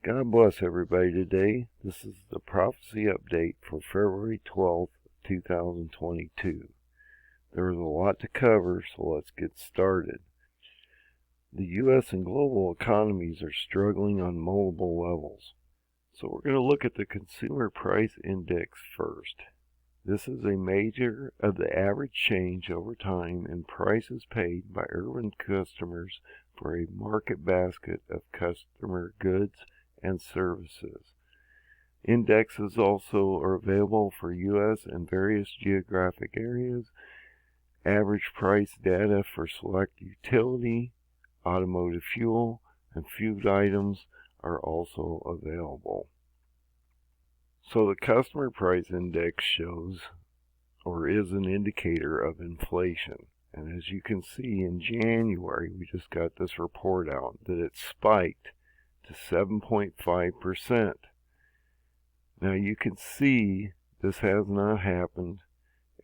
God bless everybody today. This is the prophecy update for February 12th, 2022. There is a lot to cover, so let's get started. The U.S. and global economies are struggling on multiple levels. So we're going to look at the Consumer Price Index first. This is a measure of the average change over time in prices paid by urban customers for a market basket of customer goods and services. Indexes also are available for U.S. and various geographic areas. Average price data for select utility, automotive fuel, and food items are also available. So the Customer Price Index shows, or is an indicator of inflation. And as you can see in January, we just got this report out, that it spiked to 7.5%. Now you can see this has not happened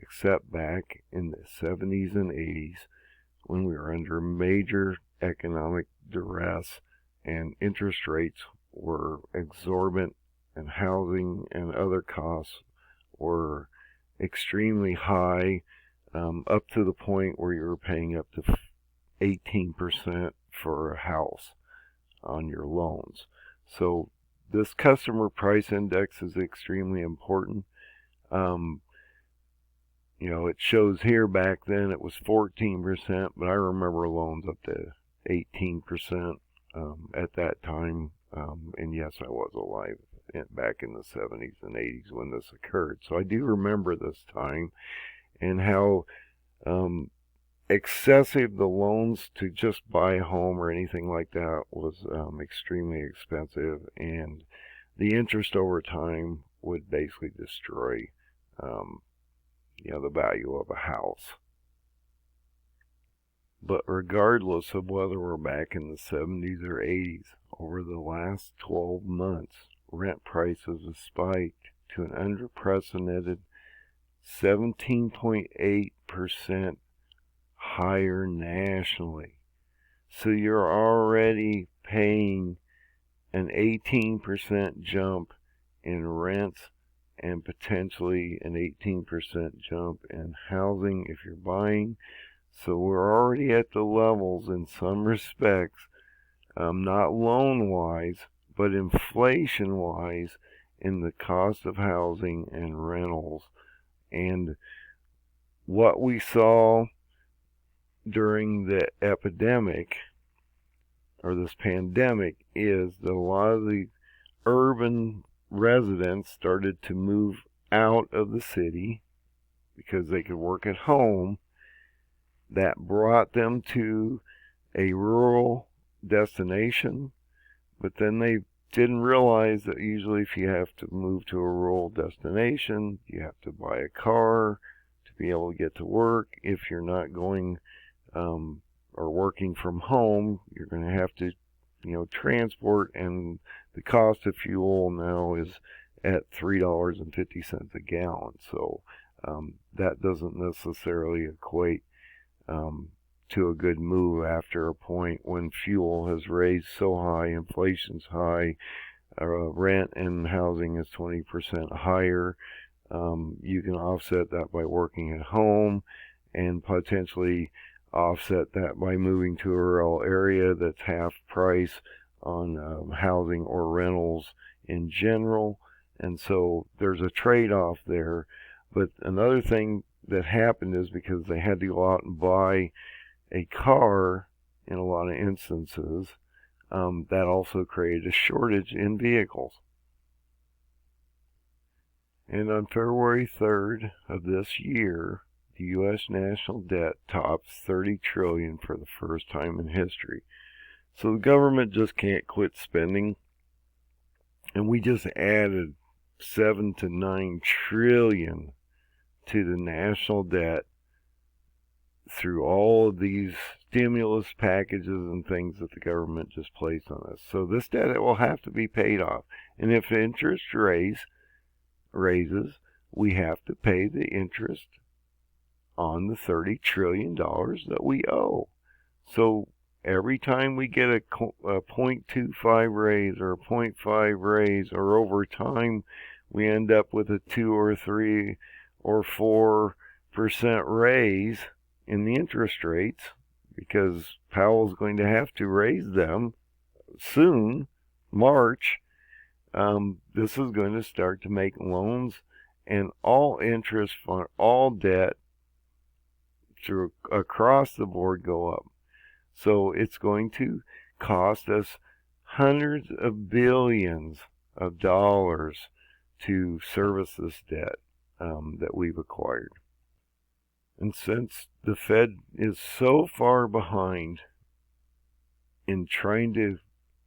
except back in the 70s and 80s when we were under major economic duress and interest rates were exorbitant and housing and other costs were extremely high, up to the point where you were paying up to 18% for a house on your loans. So this Customer Price Index is extremely important. It shows here back then it was 14%, but I remember loans up to 18% at that time. And yes, I was alive back in the 70s and 80s when this occurred. So I do remember this time and how excessive the loans to just buy a home or anything like that was extremely expensive, and the interest over time would basically destroy the value of a house. But regardless of whether we're back in the 70s or 80s, over the last 12 months, rent prices have spiked to an unprecedented 17.8% higher nationally. So you're already paying an 18% jump in rents and potentially an 18% jump in housing if you're buying. So we're already at the levels in some respects, not loan-wise, but inflation-wise in the cost of housing and rentals. And what we saw during the epidemic, or this pandemic, is that a lot of the urban residents started to move out of the city because they could work at home. That brought them to a rural destination, but then they didn't realize that usually if you have to move to a rural destination, you have to buy a car to be able to get to work. If you're not going or working from home, you're going to have to, transport, and the cost of fuel now is at $3.50 a gallon. So that doesn't necessarily equate to a good move after a point when fuel has raised so high, inflation's high, rent and housing is 20% higher. You can offset that by working at home and potentially offset that by moving to a rural area that's half price on housing or rentals in general. And so there's a trade-off there. But another thing that happened is because they had to go out and buy a car in a lot of instances, that also created a shortage in vehicles. And on February 3rd of this year, the U.S. national debt tops $30 trillion for the first time in history. So the government just can't quit spending. And we just added $7 to $9 trillion to the national debt through all of these stimulus packages and things that the government just placed on us. So this debt will have to be paid off. And if interest raises, we have to pay the interest on the $30 trillion that we owe. So every time we get a 0.25 raise or a 0.5 raise, or over time we end up with a 2 or 3 or 4% raise in the interest rates, because Powell's going to have to raise them soon, March, this is going to start to make loans and all interest on all debt through across the board go up. So it's going to cost us hundreds of billions of dollars to service this debt that we've acquired. And since the Fed is so far behind in trying to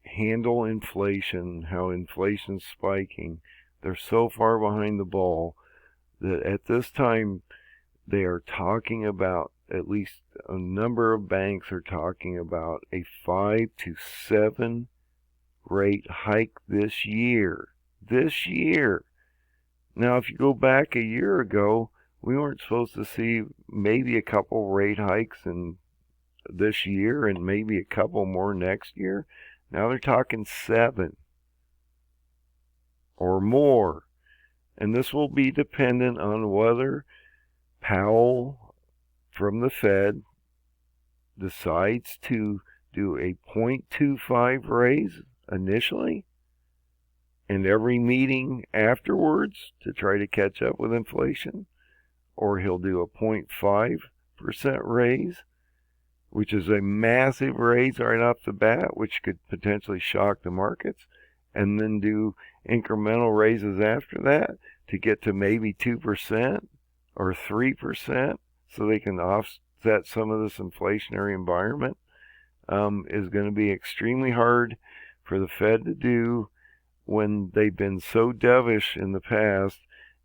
handle inflation, how inflation's spiking, they're so far behind the ball that at this time they are talking about, at least a number of banks are talking about, a 5 to 7 rate hike this year. This year. Now, if you go back a year ago, we weren't supposed to see maybe a couple rate hikes in this year and maybe a couple more next year. Now they're talking 7 or more. And this will be dependent on whether Powell from the Fed decides to do a 0.25 raise initially, and every meeting afterwards to try to catch up with inflation, or he'll do a 0.5% raise, which is a massive raise right off the bat, which could potentially shock the markets, and then do incremental raises after that to get to maybe 2% or 3%, so they can offset some of this inflationary environment, is going to be extremely hard for the Fed to do when they've been so dovish in the past,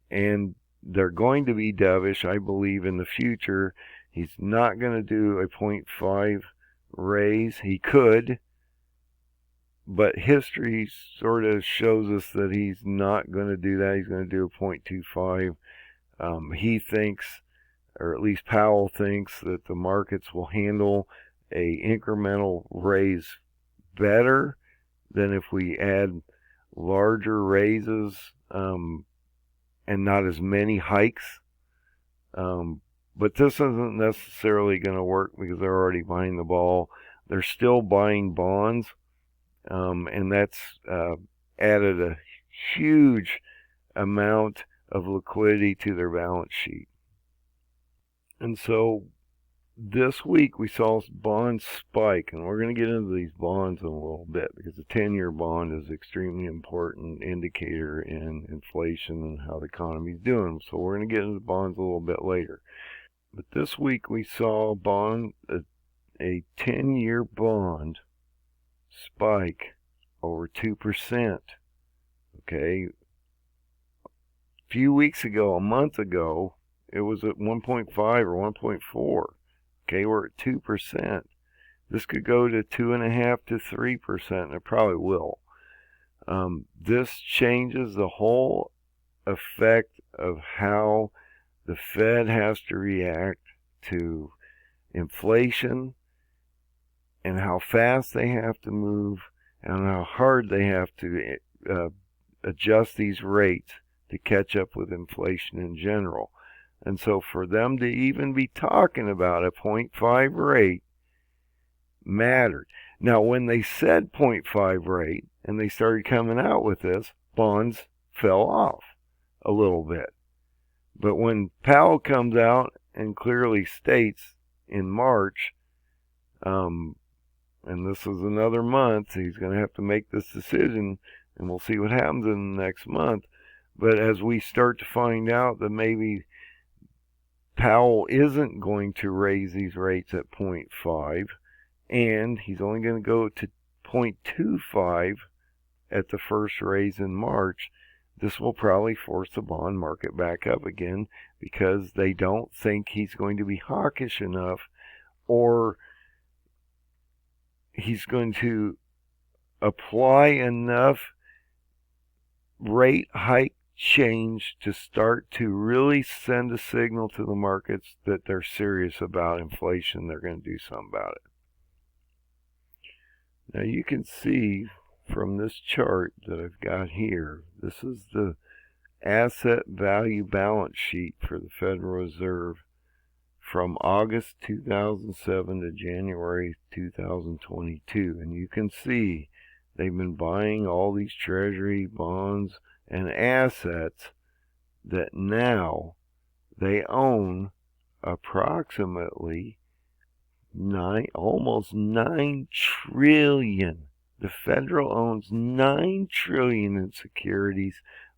and they're going to be dovish, I believe, in the future. He's not going to do a 0.5 raise. He could, but history sort of shows us that he's not going to do that. He's going to do a 0.25. He thinks, or at least Powell thinks, that the markets will handle a incremental raise better than if we add larger raises and not as many hikes. But this isn't necessarily going to work because they're already behind the ball. They're still buying bonds, and that's added a huge amount of liquidity to their balance sheet. And so this week we saw bonds spike, and we're going to get into these bonds in a little bit because the 10-year bond is an extremely important indicator in inflation and how the economy is doing. So we're going to get into bonds a little bit later. But this week we saw a 10-year bond spike over 2%. Okay. A few weeks ago, a month ago, it was at 1.5 or 1.4. Okay, we're at 2%. This could go to 2.5 to 3%, and it probably will. This changes the whole effect of how the Fed has to react to inflation, and how fast they have to move, and how hard they have to adjust these rates to catch up with inflation in general. And so for them to even be talking about a 0.5 rate mattered. Now, when they said 0.5 rate and they started coming out with this, bonds fell off a little bit. But when Powell comes out and clearly states in March, and this is another month, he's going to have to make this decision, and we'll see what happens in the next month. But as we start to find out that maybe Powell isn't going to raise these rates at 0.5, and he's only going to go to 0.25 at the first raise in March, this will probably force the bond market back up again, because they don't think he's going to be hawkish enough, or he's going to apply enough rate hike change to start to really send a signal to the markets that they're serious about inflation. They're going to do something about it. Now you can see from this chart that I've got here, this is the asset value balance sheet for the Federal Reserve from August 2007 to January 2022. And you can see they've been buying all these treasury bonds and assets that now they own approximately almost 9 trillion. The Federal owns 9 trillion in securities,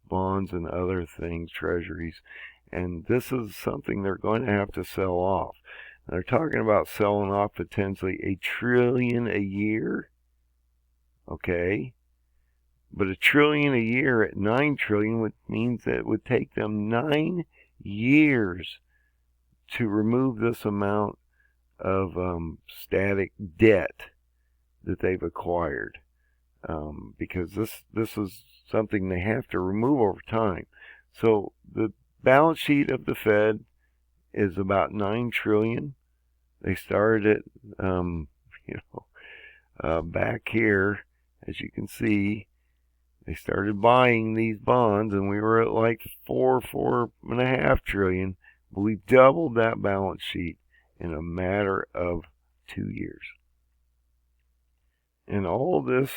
bonds, and other things, treasuries. And this is something they're going to have to sell off. They're talking about selling off potentially $1 trillion a year. Okay? But $1 trillion a year at 9 trillion means that it would take them 9 years to remove this amount of static debt that they've acquired, because this is something they have to remove over time. So the balance sheet of the Fed is about 9 trillion. They started it, back here, as you can see. They started buying these bonds, and we were at like 4.5 trillion. But we doubled that balance sheet in a matter of 2 years. And all this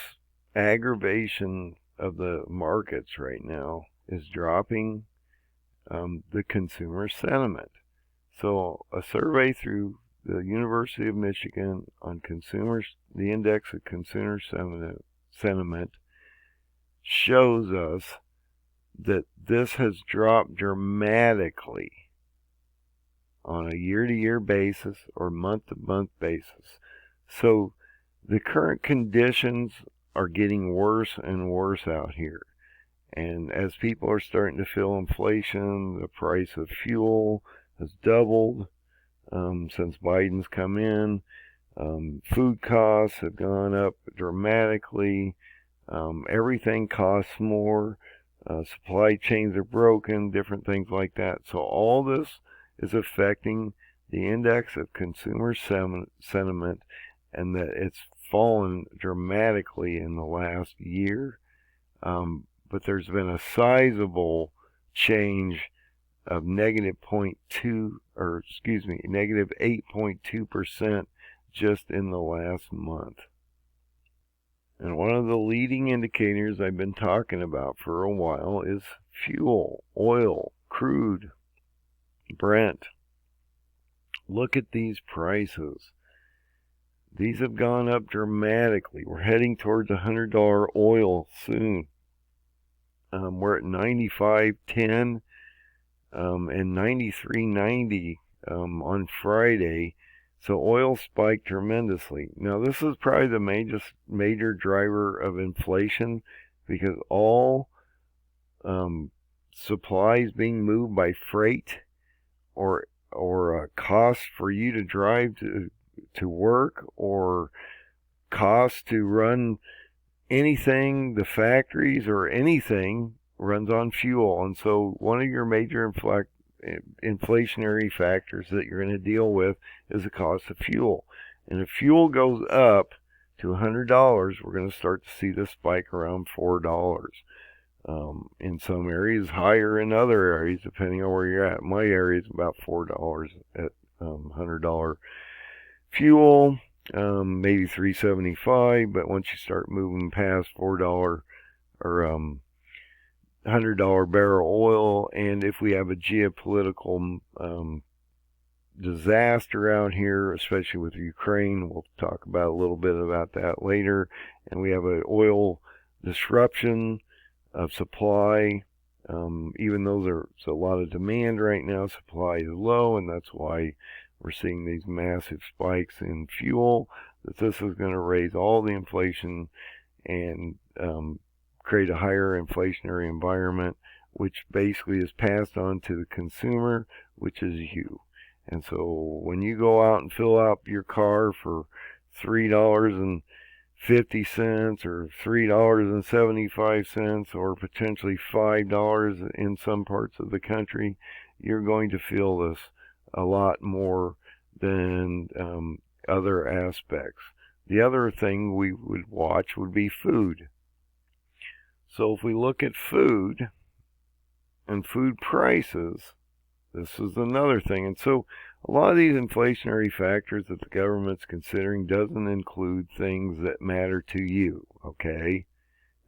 aggravation of the markets right now is dropping the consumer sentiment. So a survey through the University of Michigan on the index of consumer sentiment shows us that this has dropped dramatically on a year-to-year basis or month-to-month basis. So the current conditions are getting worse and worse out here. And as people are starting to feel inflation, the price of fuel has doubled since Biden's come in. Food costs have gone up dramatically. Everything costs more. Supply chains are broken, different things like that. So all this is affecting the index of consumer sentiment, and that it's fallen dramatically in the last year. But there's been a sizable change of negative 8.2% just in the last month. And one of the leading indicators I've been talking about for a while is fuel, oil, crude, Brent. Look at these prices. These have gone up dramatically. We're heading towards $100 oil soon. We're at 95.10 and 93.90 on Friday. So oil spiked tremendously. Now this is probably the major driver of inflation, because all supplies being moved by freight or cost for you to drive to work, or cost to run anything, the factories or anything runs on fuel. And so one of your major inflationary factors that you're going to deal with is the cost of fuel. And if fuel goes up to $100, we're going to start to see this spike around $4. In some areas, higher in other areas, depending on where you're at. My area is about $4 at $100 fuel. Maybe $3.75, but once you start moving past $4 or $100 barrel oil, and if we have a geopolitical disaster out here, especially with Ukraine, we'll talk about a little bit about that later, and we have an oil disruption of supply. Even though there's a lot of demand right now, supply is low, and that's why we're seeing these massive spikes in fuel. That this is going to raise all the inflation and create a higher inflationary environment, which basically is passed on to the consumer, which is you. And so when you go out and fill up your car for $3.50 or $3.75 or potentially $5 in some parts of the country, you're going to feel this a lot more than other aspects. The other thing we would watch would be food. So if we look at food and food prices, this is another thing. And so a lot of these inflationary factors that the government's considering doesn't include things that matter to you, okay?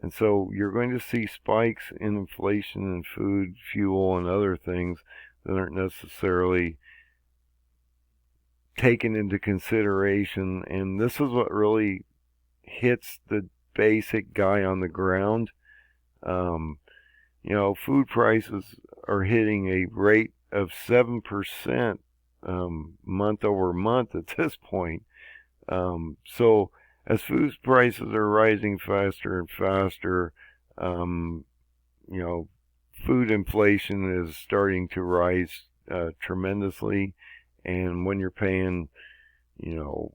And so you're going to see spikes in inflation in food, fuel, and other things that aren't necessarily taken into consideration. And this is what really hits the basic guy on the ground. Food prices are hitting a rate of 7% month over month at this point. So as food prices are rising faster and faster, food inflation is starting to rise tremendously. And when you're paying, $8,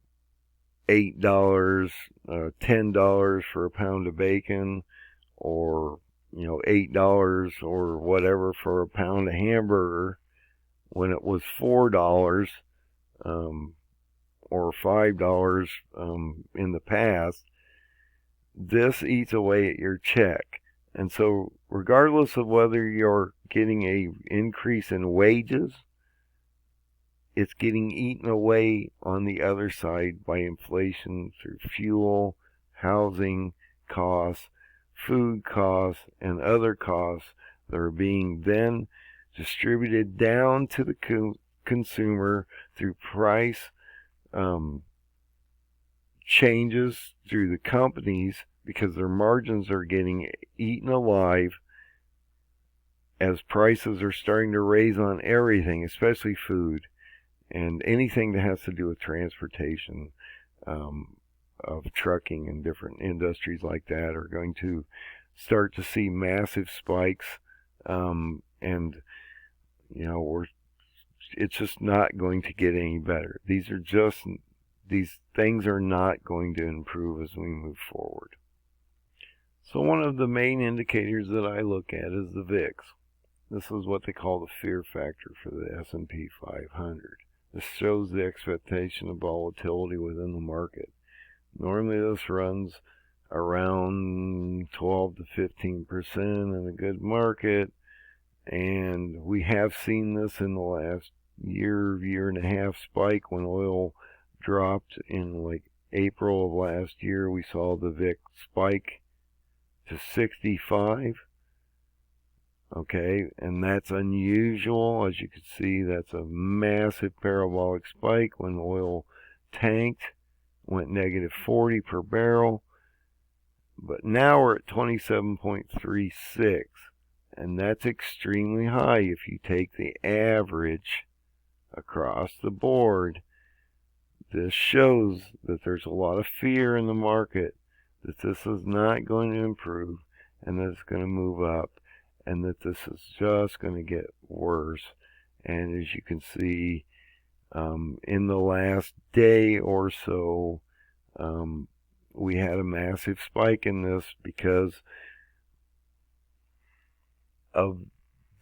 $10 for a pound of bacon, or $8 or whatever for a pound of hamburger, when it was $4 or $5 in the past, this eats away at your check. And so regardless of whether you're getting an increase in wages, it's getting eaten away on the other side by inflation through fuel, housing costs, food costs, and other costs that are being then distributed down to the consumer through price changes through the companies, because their margins are getting eaten alive as prices are starting to raise on everything, especially food and anything that has to do with transportation, of trucking and different industries like that are going to start to see massive spikes. It's just not going to get any better. These things are not going to improve as we move forward. So one of the main indicators that I look at is the VIX. This is what they call the fear factor for the S&P 500. This shows the expectation of volatility within the market. Normally this runs around 12 to 15% in a good market, and we have seen this in the last year and a half spike when oil dropped in like April of last year. We saw the VIX spike to 65. Okay, and that's unusual. As you can see, that's a massive parabolic spike when oil tanked, went negative 40 per barrel. But now we're at 27.36, and that's extremely high if you take the average across the board. This shows that there's a lot of fear in the market that this is not going to improve and that it's going to move up, and that this is just going to get worse. And as you can see, in the last day or so, we had a massive spike in this because of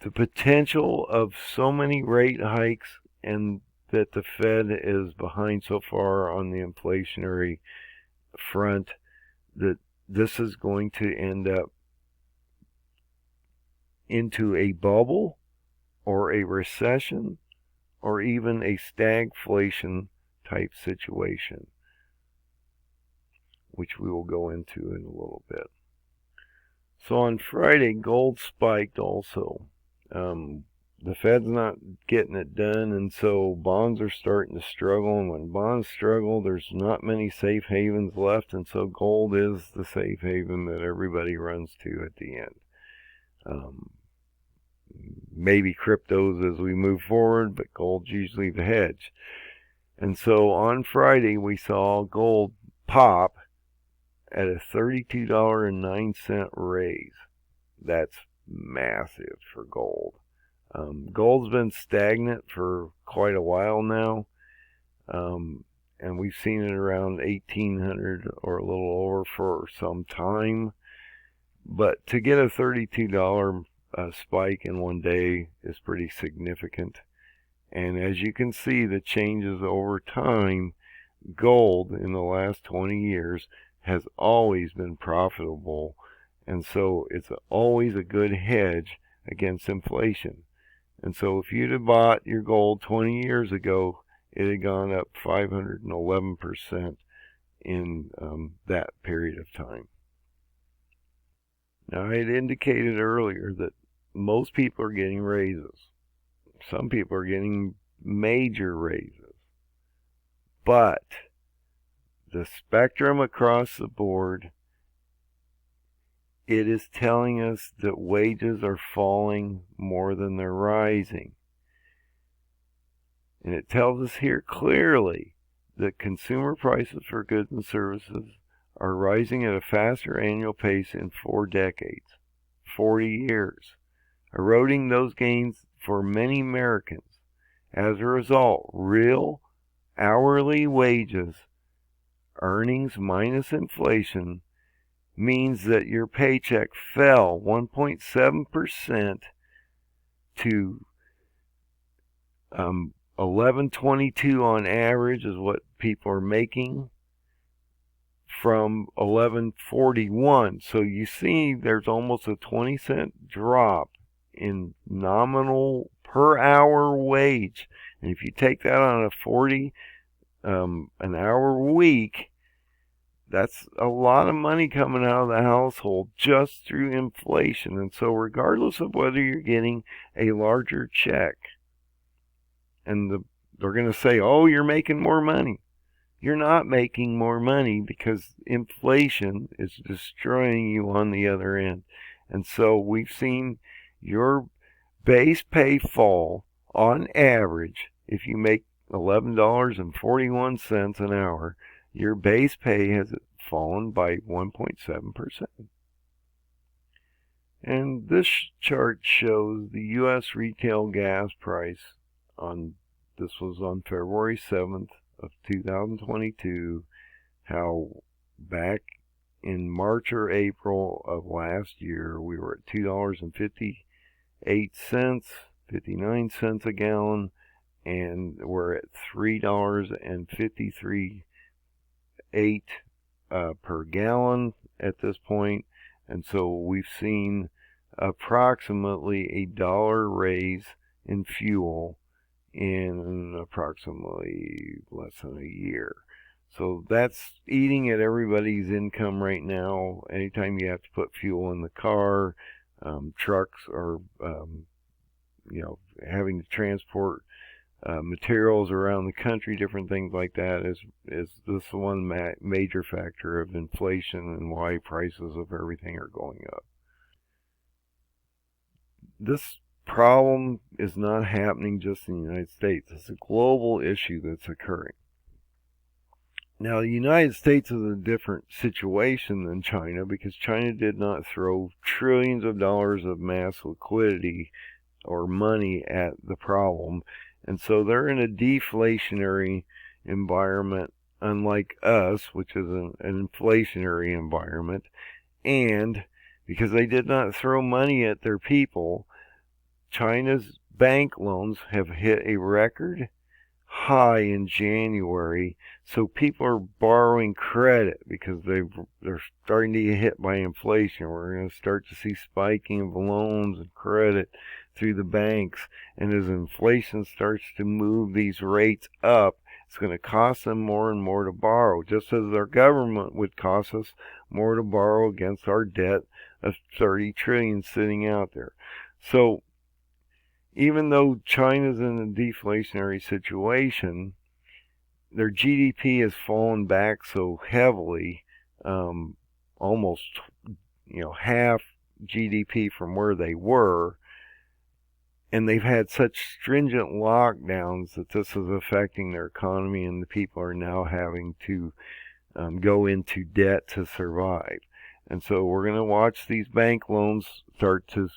the potential of so many rate hikes, and that the Fed is behind so far on the inflationary front that this is going to end up into a bubble or a recession or even a stagflation type situation, which we will go into in a little bit. So on Friday, gold spiked also. The Fed's not getting it done, and so bonds are starting to struggle. And when bonds struggle, there's not many safe havens left, and so gold is the safe haven that everybody runs to at the end. Maybe cryptos as we move forward, but gold's usually the hedge. And so on Friday, we saw gold pop at a $32.09 raise. That's massive for gold. Gold's been stagnant for quite a while now, and we've seen it around 1,800 or a little over for some time. But to get a $32 spike in one day is pretty significant. And as you can see, the changes over time gold in the last 20 years has always been profitable, and so it's always a good hedge against inflation. And so if you'd have bought your gold 20 years ago, it had gone up 511% in that period of time. Now, I had indicated earlier that most people are getting raises. Some people are getting major raises. But the spectrum across the board, it is telling us that wages are falling more than they're rising. And it tells us here clearly that consumer prices for goods and services are rising at a faster annual pace in 4 decades, 40 years, eroding those gains for many Americans. As a result, real hourly wages, earnings minus inflation, means that your paycheck fell 1.7% to $11.22 on average is what people are making, from $11.41. So you see there's almost a 20-cent drop in nominal per hour wage. And if you take that on a 40 an hour week, that's a lot of money coming out of the household just through inflation. And so regardless of whether you're getting a larger check, and they're going to say, oh, you're making more money. You're not making more money because inflation is destroying you on the other end. And so we've seen your base pay fall on average. If you make $11.41 an hour, your base pay has fallen by 1.7%. And this chart shows the U.S. retail gas price this was on February 7th of 2022, how back in March or April of last year we were at $2.58, 59 cents a gallon, and we're at $3.53 per gallon at this point. And so we've seen approximately $1 raise in fuel in approximately less than a year. So that's eating at everybody's income right now. Anytime you have to put fuel in the car, trucks are, having to transport materials around the country, different things like that, is this one major factor of inflation and why prices of everything are going up. This problem is not happening just in the United States. It's a global issue that's occurring. Now, the United States is a different situation than China because China did not throw trillions of dollars of mass liquidity or money at the problem. And so they're in a deflationary environment, unlike us, which is an inflationary environment. And because they did not throw money at their people, China's bank loans have hit a record high in January. So people are borrowing credit because they're starting to get hit by inflation. We're going to start to see spiking of loans and credit through the banks. And as inflation starts to move these rates up, it's going to cost them more and more to borrow, just as our government would cost us more to borrow against our debt of $30 trillion sitting out there. So even though China's in a deflationary situation, their GDP has fallen back so heavily, almost half GDP from where they were, and they've had such stringent lockdowns that this is affecting their economy, and the people are now having to go into debt to survive. And so we're going to watch these bank loans start to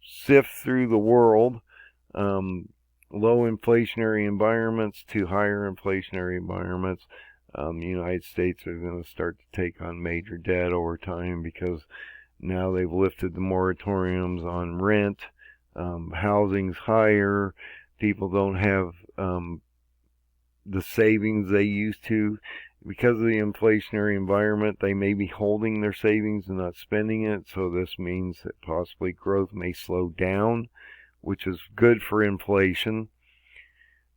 sift through the world, low inflationary environments to higher inflationary environments. The United States are going to start to take on major debt over time because now they've lifted the moratoriums on rent. Housing's higher. People don't have the savings they used to. Because of the inflationary environment, they may be holding their savings and not spending it, so this means that possibly growth may slow down, which is good for inflation.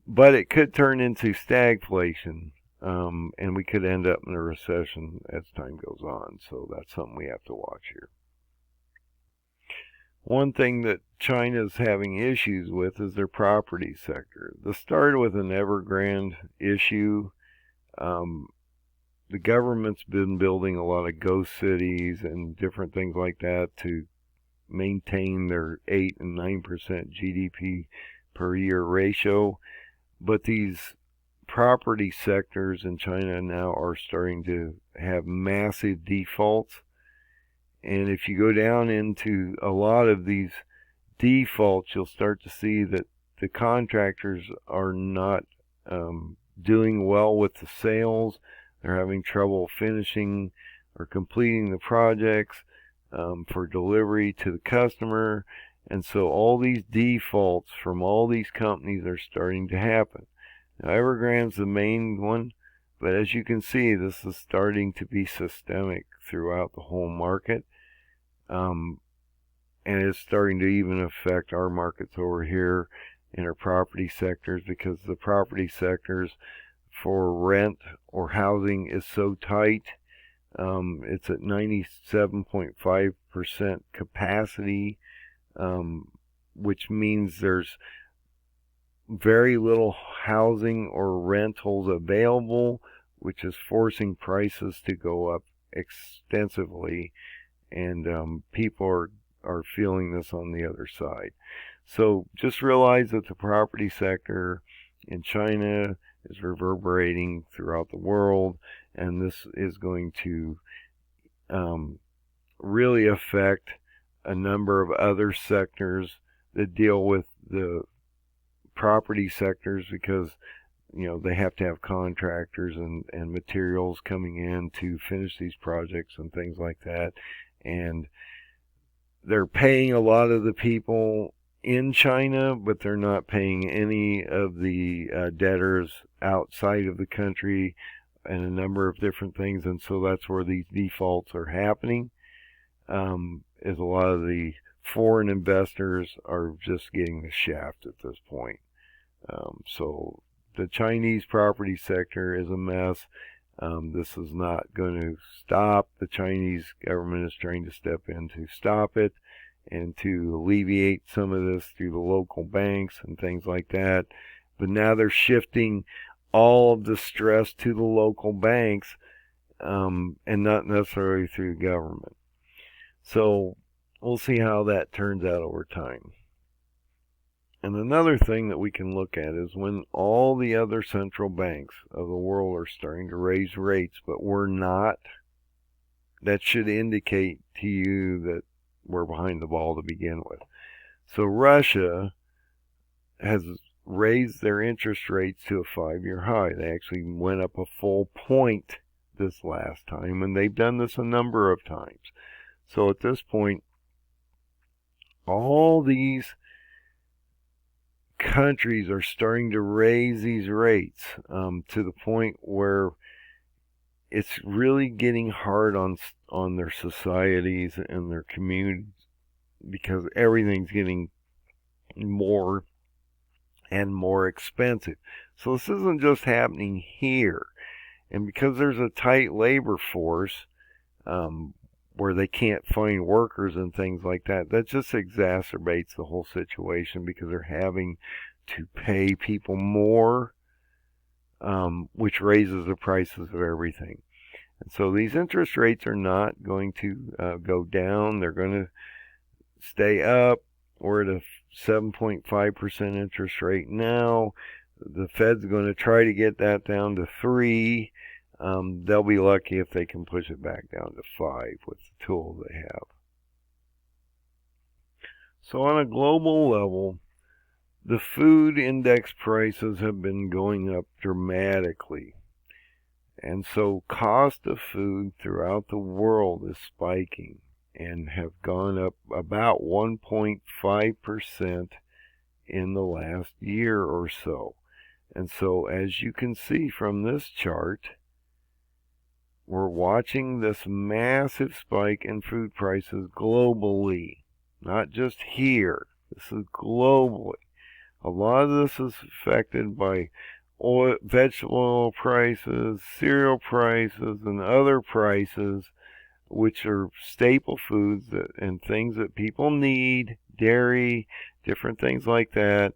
But it could turn into stagflation, and we could end up in a recession as time goes on, so that's something we have to watch here. One thing that China's having issues with is their property sector. This started with an Evergrande issue. The government's been building a lot of ghost cities and different things like that to maintain their 8 and 9% GDP per year ratio. But these property sectors in China now are starting to have massive defaults. And if you go down into a lot of these defaults, you'll start to see that the contractors are not doing well with the sales. They're having trouble finishing or completing the projects for delivery to the customer. And so all these defaults from all these companies are starting to happen. Now, Evergrande's the main one, but as you can see, this is starting to be systemic throughout the whole market. And it's starting to even affect our markets over here in our property sectors, because the property sectors for rent or housing is so tight. It's at 97.5% capacity, which means there's very little housing or rentals available, which is forcing prices to go up extensively, and people are feeling this on the other side. So just realize that the property sector in China is reverberating throughout the world, and this is going to really affect a number of other sectors that deal with the property sectors, because they have to have contractors and materials coming in to finish these projects and things like that, and they're paying a lot of the people in China, but they're not paying any of the debtors outside of the country, and a number of different things. And so that's where these defaults are happening, is a lot of the foreign investors are just getting the shaft at this point. So the Chinese property sector is a mess. This is not going to stop. The Chinese government is trying to step in to stop it and to alleviate some of this through the local banks and things like that. But now they're shifting all of the stress to the local banks, and not necessarily through the government. So we'll see how that turns out over time. And another thing that we can look at is when all the other central banks of the world are starting to raise rates, but we're not, that should indicate to you that we're behind the ball to begin with. So Russia has raised their interest rates to a 5-year high. They actually went up a full point this last time, and they've done this a number of times. So at this point, all these countries are starting to raise these rates to the point where it's really getting hard on their societies and their communities, because everything's getting more and more expensive. So this isn't just happening here. And because there's a tight labor force where they can't find workers and things like that, that just exacerbates the whole situation, because they're having to pay people more, which raises the prices of everything. And so these interest rates are not going to go down. They're going to stay up. We're at a 7.5% interest rate now. The Fed's going to try to get that down to 3. They'll be lucky if they can push it back down to 5 with the tools they have. So on a global level, the food index prices have been going up dramatically. And so cost of food throughout the world is spiking and have gone up about 1.5% in the last year or so. And so as you can see from this chart, we're watching this massive spike in food prices globally, not just here. This is globally. A lot of this is affected by oil, vegetable oil prices, cereal prices, and other prices, which are staple foods and things that people need, dairy, different things like that,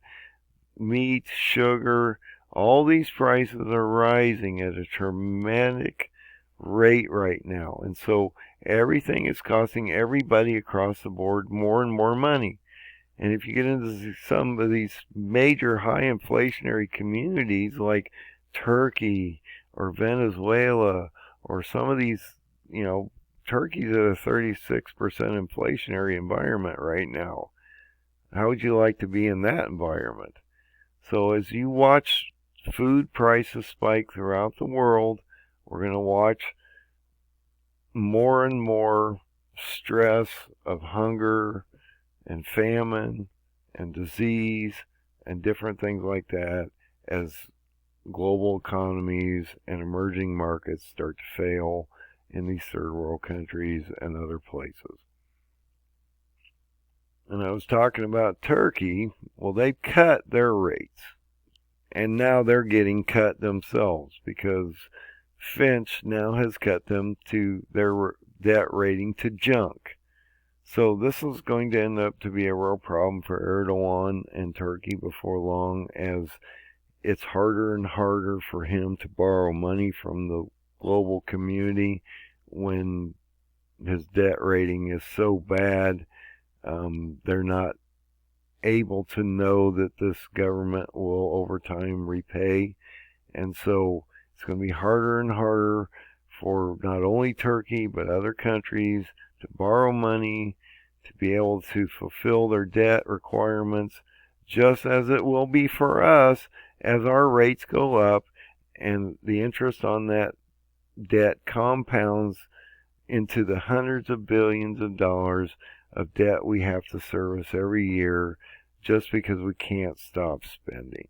meat, sugar. All these prices are rising at a tremendous rate right now. And so everything is costing everybody across the board more and more money. And if you get into some of these major high inflationary communities like Turkey or Venezuela, or some of these, Turkey's at a 36% inflationary environment right now. How would you like to be in that environment? So as you watch food prices spike throughout the world, we're going to watch more and more stress of hunger and famine and disease and different things like that as global economies and emerging markets start to fail in these third world countries and other places. And I was talking about Turkey. Well, they've cut their rates, and now they're getting cut themselves because Finch now has cut them to their debt rating to junk. So this is going to end up to be a real problem for Erdogan and Turkey before long, as it's harder and harder for him to borrow money from the global community when his debt rating is so bad. They're not able to know that this government will over time repay. And so it's going to be harder and harder for not only Turkey but other countries to borrow money to be able to fulfill their debt requirements, just as it will be for us as our rates go up and the interest on that debt compounds into the hundreds of billions of dollars of debt we have to service every year just because we can't stop spending.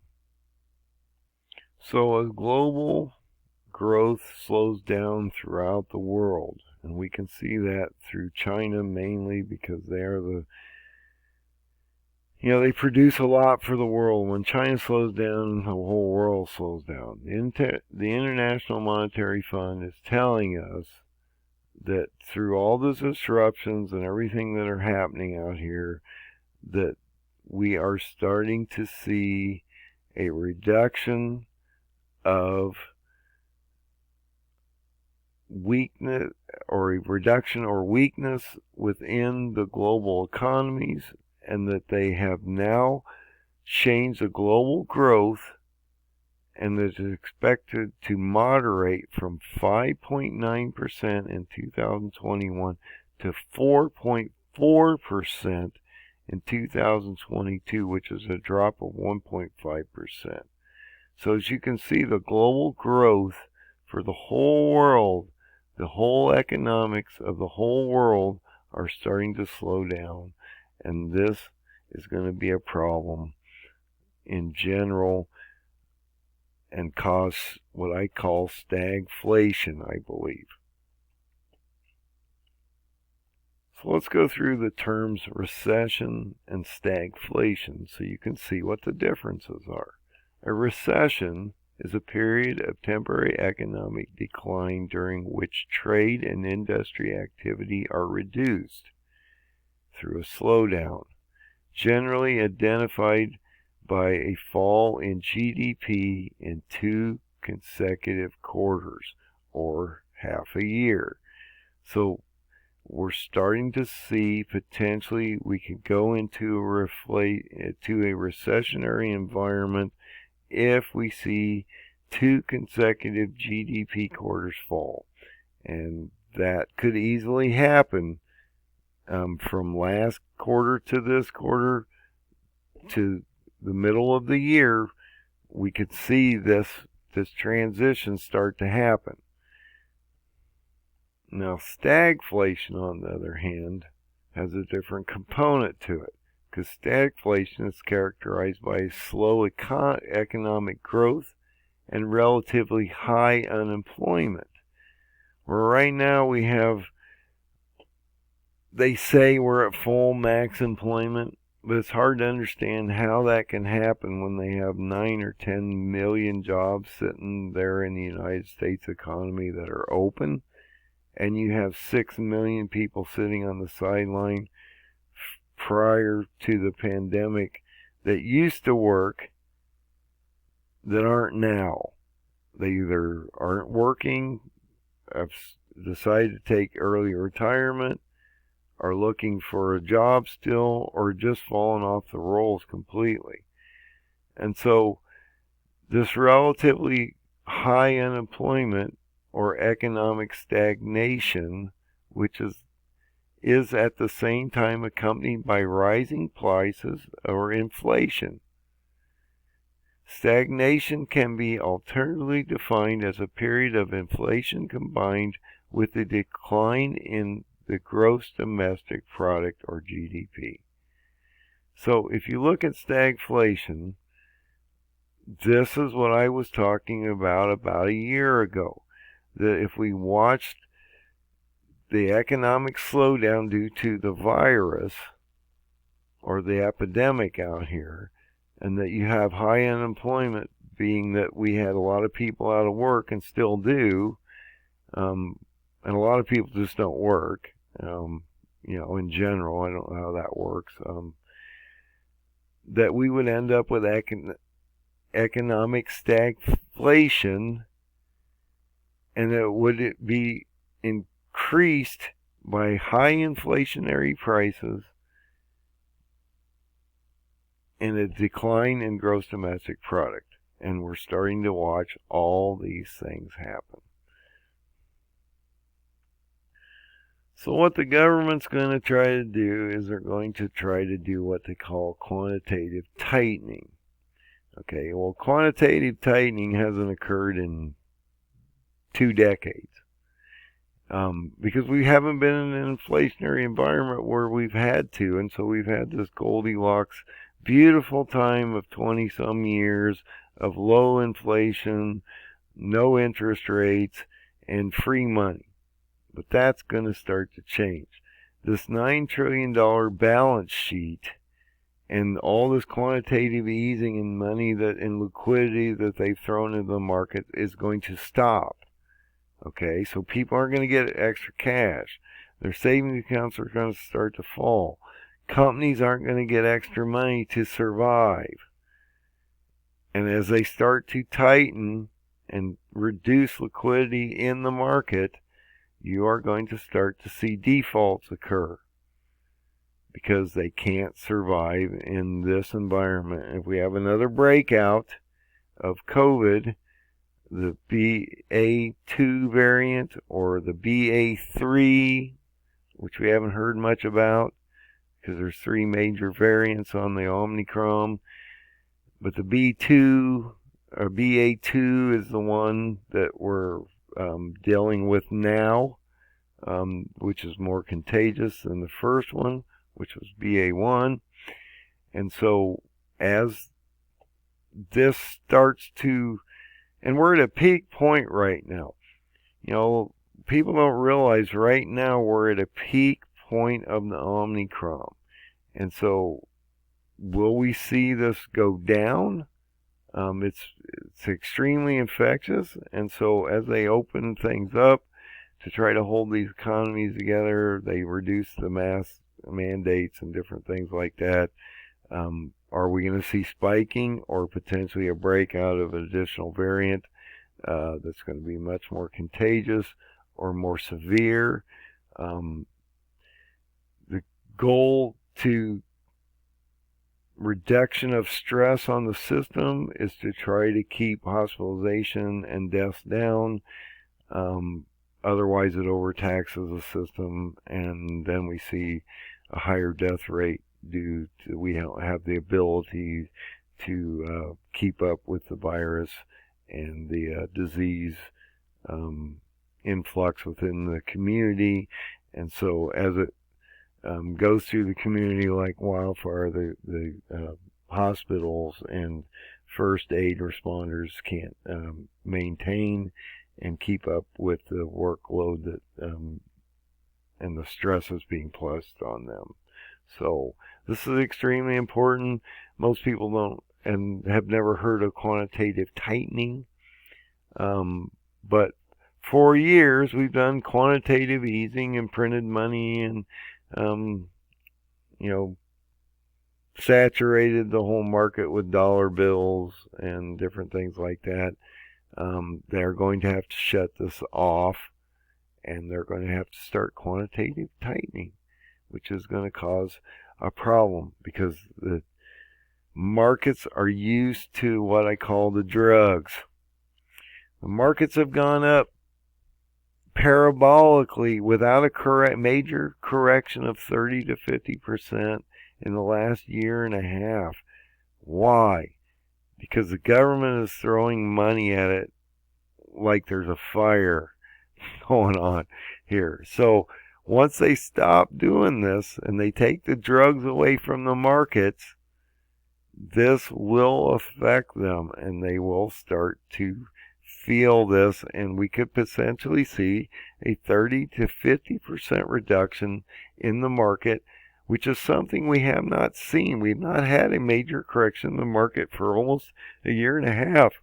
So as global growth slows down throughout the world, and we can see that through China mainly because they are they produce a lot for the world. When China slows down, the whole world slows down. The International Monetary Fund is telling us that through all the disruptions and everything that are happening out here, that we are starting to see a reduction of weakness within the global economies, and that they have now changed the global growth, and that it's expected to moderate from 5.9% in 2021 to 4.4% in 2022, which is a drop of 1.5%. So as you can see, the global growth for the whole world, the whole economics of the whole world are starting to slow down, and this is going to be a problem in general and cause what I call stagflation, I believe. So let's go through the terms recession and stagflation so you can see what the differences are. A recession is a period of temporary economic decline during which trade and industry activity are reduced through a slowdown, generally identified by a fall in GDP in 2 consecutive quarters or half a year. So we're starting to see potentially we could go into a recessionary environment if we see 2 consecutive GDP quarters fall. And that could easily happen from last quarter to this quarter to the middle of the year. We could see this transition start to happen. Now, stagflation, on the other hand, has a different component to it. because stagflation is characterized by slow economic growth and relatively high unemployment. Where right now we have, they say we're at full max employment, but it's hard to understand how that can happen when they have 9 or 10 million jobs sitting there in the United States economy that are open, and you have 6 million people sitting on the sideline prior to the pandemic that used to work that aren't now. They either aren't working, have decided to take early retirement, are looking for a job still, or just fallen off the rolls completely. And so this relatively high unemployment or economic stagnation, which is at the same time accompanied by rising prices or inflation. Stagnation can be alternatively defined as a period of inflation combined with a decline in the gross domestic product, or GDP. So if you look at stagflation, this is what I was talking about a year ago. That if we watched the economic slowdown due to the virus or the epidemic out here, and that you have high unemployment, being that we had a lot of people out of work and still do, and a lot of people just don't work, in general. I don't know how that works, that we would end up with economic stagflation, and that would be increased by high inflationary prices and a decline in gross domestic product. And we're starting to watch all these things happen. So what the government's going to try to do is they're going to try to do what they call quantitative tightening. Okay, well, quantitative tightening hasn't occurred in 2 decades. Because we haven't been in an inflationary environment where we've had to, and so we've had this Goldilocks beautiful time of 20-some years of low inflation, no interest rates, and free money. But that's going to start to change. This $9 trillion balance sheet and all this quantitative easing and money and liquidity that they've thrown into the market is going to stop. Okay, so people aren't going to get extra cash. Their savings accounts are going to start to fall. Companies aren't going to get extra money to survive. And as they start to tighten and reduce liquidity in the market, you are going to start to see defaults occur because they can't survive in this environment. If we have another breakout of COVID, the BA2 variant or the BA3, which we haven't heard much about because there's 3 major variants on the Omicron, but the B2 or BA2 is the one that we're dealing with now, which is more contagious than the first one, which was BA1. And so as this starts to, and we're at a peak point right now. People don't realize right now we're at a peak point of the Omicron. And so will we see this go down? It's extremely infectious, and so as they open things up to try to hold these economies together, they reduce the mask mandates and different things like that. Are we going to see spiking or potentially a breakout of an additional variant that's going to be much more contagious or more severe? The goal to reduction of stress on the system is to try to keep hospitalization and deaths down. Otherwise, it overtaxes the system, and then we see a higher death rate due to we don't have the ability to keep up with the virus and the disease influx within the community. And so as it goes through the community like wildfire. The hospitals and first aid responders can't maintain and keep up with the workload that and the stress is being placed on them. So this is extremely important. Most people don't and have never heard of quantitative tightening. But for years we've done quantitative easing and printed money and saturated the whole market with dollar bills and different things like that. They're going to have to shut this off, and they're going to have to start quantitative tightening, which is going to cause a problem because the markets are used to what I call the drugs. The markets have gone up parabolically without a major correction of 30 to 50% in the last year and a half. Why? Because the government is throwing money at it like there's a fire going on here. So once they stop doing this and they take the drugs away from the markets, this will affect them and they will start to feel this, and we could potentially see a 30 to 50% reduction in the market, which is something we have not seen. We've not had a major correction in the market for almost a year and a half.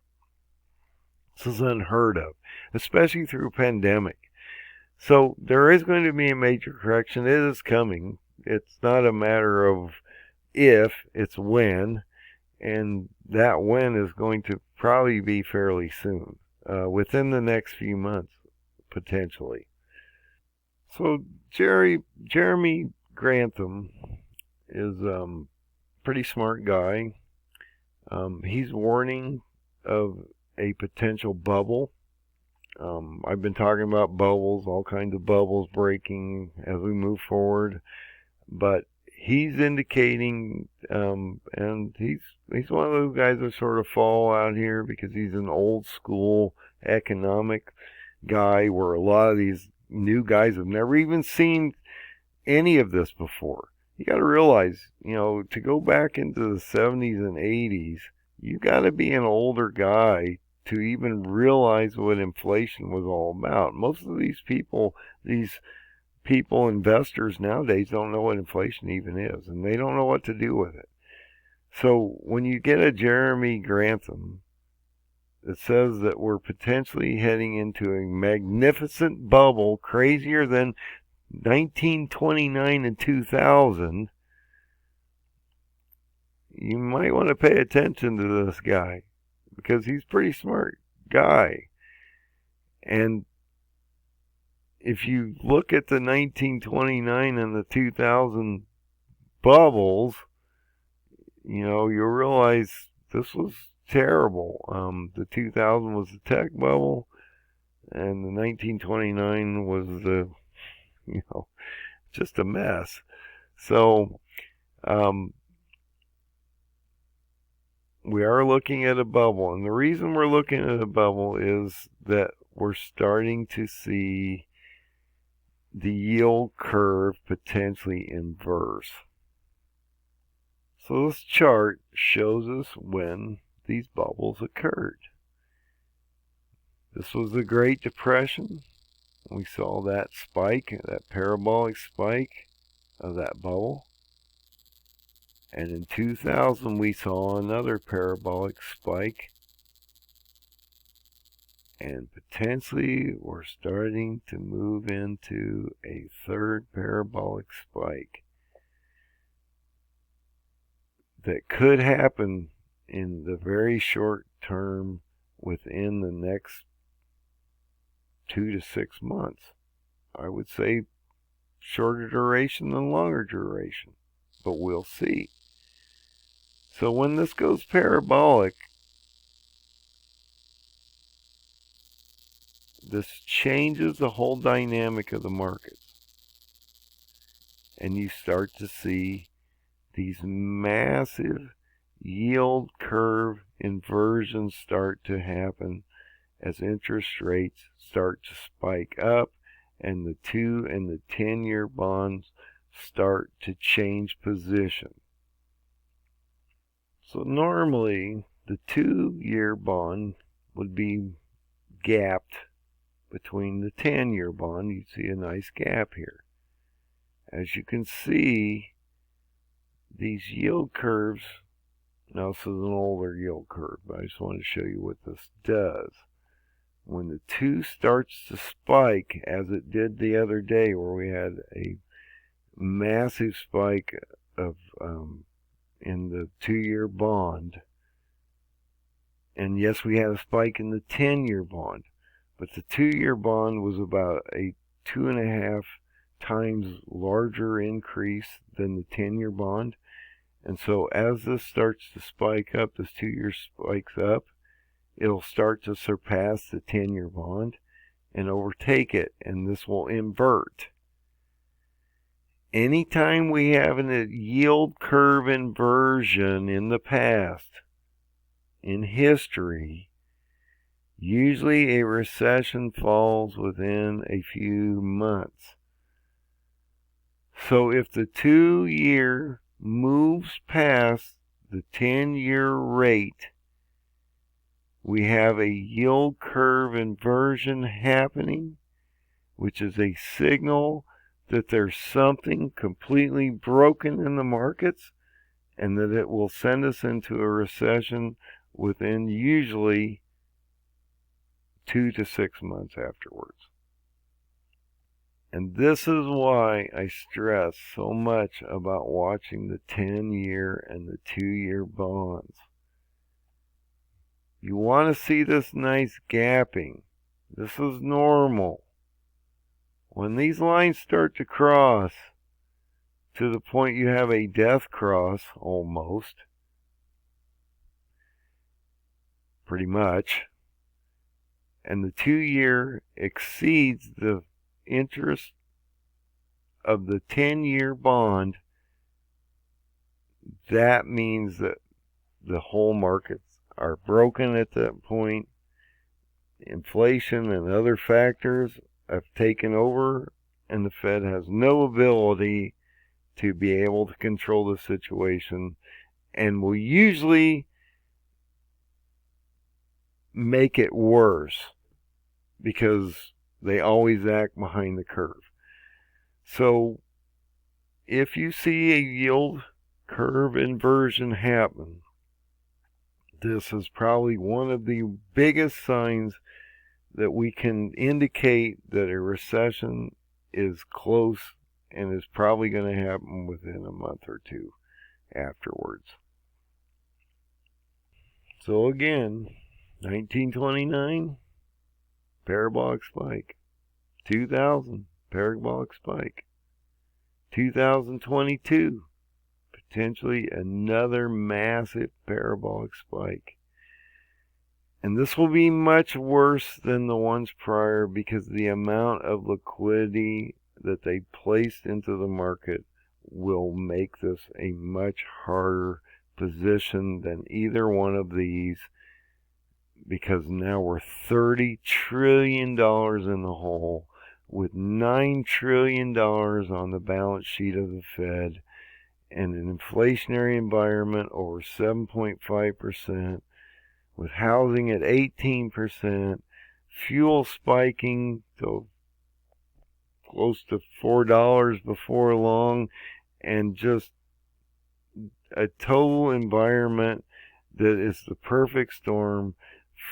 This is unheard of, especially through a pandemic. So there is going to be a major correction. It is coming. It's not a matter of if, it's when. And that when is going to probably be fairly soon, within the next few months, potentially. So Jeremy Grantham is a pretty smart guy. He's warning of a potential bubble. I've been talking about bubbles, all kinds of bubbles breaking as we move forward, but he's indicating, and he's one of those guys that sort of fall out here because he's an old school economic guy where a lot of these new guys have never even seen any of this before. You got to realize, to go back into the 70s and 80s, you got to be an older guy to even realize what inflation was all about. Most of these people, investors nowadays, don't know what inflation even is, and they don't know what to do with it. So when you get a Jeremy Grantham that says that we're potentially heading into a magnificent bubble, crazier than 1929 and 2000, you might want to pay attention to this guy because he's a pretty smart guy. And if you look at the 1929 and the 2000 bubbles, you'll realize this was terrible. The 2000 was the tech bubble, and the 1929 was the, just a mess. So, we are looking at a bubble, and the reason we're looking at a bubble is that we're starting to see the yield curve potentially inverse. So this chart shows us when these bubbles occurred. This was the Great Depression. We saw that spike, that parabolic spike of that bubble. And in 2000 we saw another parabolic spike. And potentially we're starting to move into a third parabolic spike that could happen in the very short term, within the next 2 to 6 months. I would say shorter duration than longer duration, but we'll see. So when this goes parabolic, this changes the whole dynamic of the markets. And you start to see these massive yield curve inversions start to happen as interest rates start to spike up and the 2 and the 10-year bonds start to change position. So normally the 2-year bond would be gapped between the 10-year bond. You see a nice gap here. As you can see, these yield curves, now this is an older yield curve, but I just want to show you what this does. When the 2 starts to spike, as it did the other day where we had a massive spike of in the 2-year bond, and yes, we had a spike in the 10-year bond, but the 2-year bond was about a 2.5 times larger increase than the 10-year bond. And so as this starts to spike up, this 2-year spikes up, it'll start to surpass the 10-year bond and overtake it, and this will invert. Anytime we have a yield curve inversion in the past, in history, usually a recession falls within a few months. So if the 2-year moves past the 10-year rate, we have a yield curve inversion happening, which is a signal that there's something completely broken in the markets and that it will send us into a recession within usually 2 to 6 months afterwards. And this is why I stress so much about watching the 10-year and the 2-year bonds. You want to see this nice gapping. This is normal. When these lines start to cross to the point you have a death cross almost, pretty much, and the 2-year exceeds the interest of the 10-year bond, that means that the whole markets are broken at that point. Inflation and other factors have taken over, and the Fed has no ability to be able to control the situation, and will usually make it worse because they always act behind the curve. So if you see a yield curve inversion happen, this is probably one of the biggest signs that we can indicate that a recession is close and is probably going to happen within a month or two afterwards. So again, 1929, parabolic spike. 2000, parabolic spike. 2022, potentially another massive parabolic spike. And this will be much worse than the ones prior because the amount of liquidity that they placed into the market will make this a much harder position than either one of these, because now we're $30 trillion in the hole with $9 trillion on the balance sheet of the Fed and an inflationary environment over 7.5%, with housing at 18%, fuel spiking to close to $4 before long, and just a total environment that is the perfect storm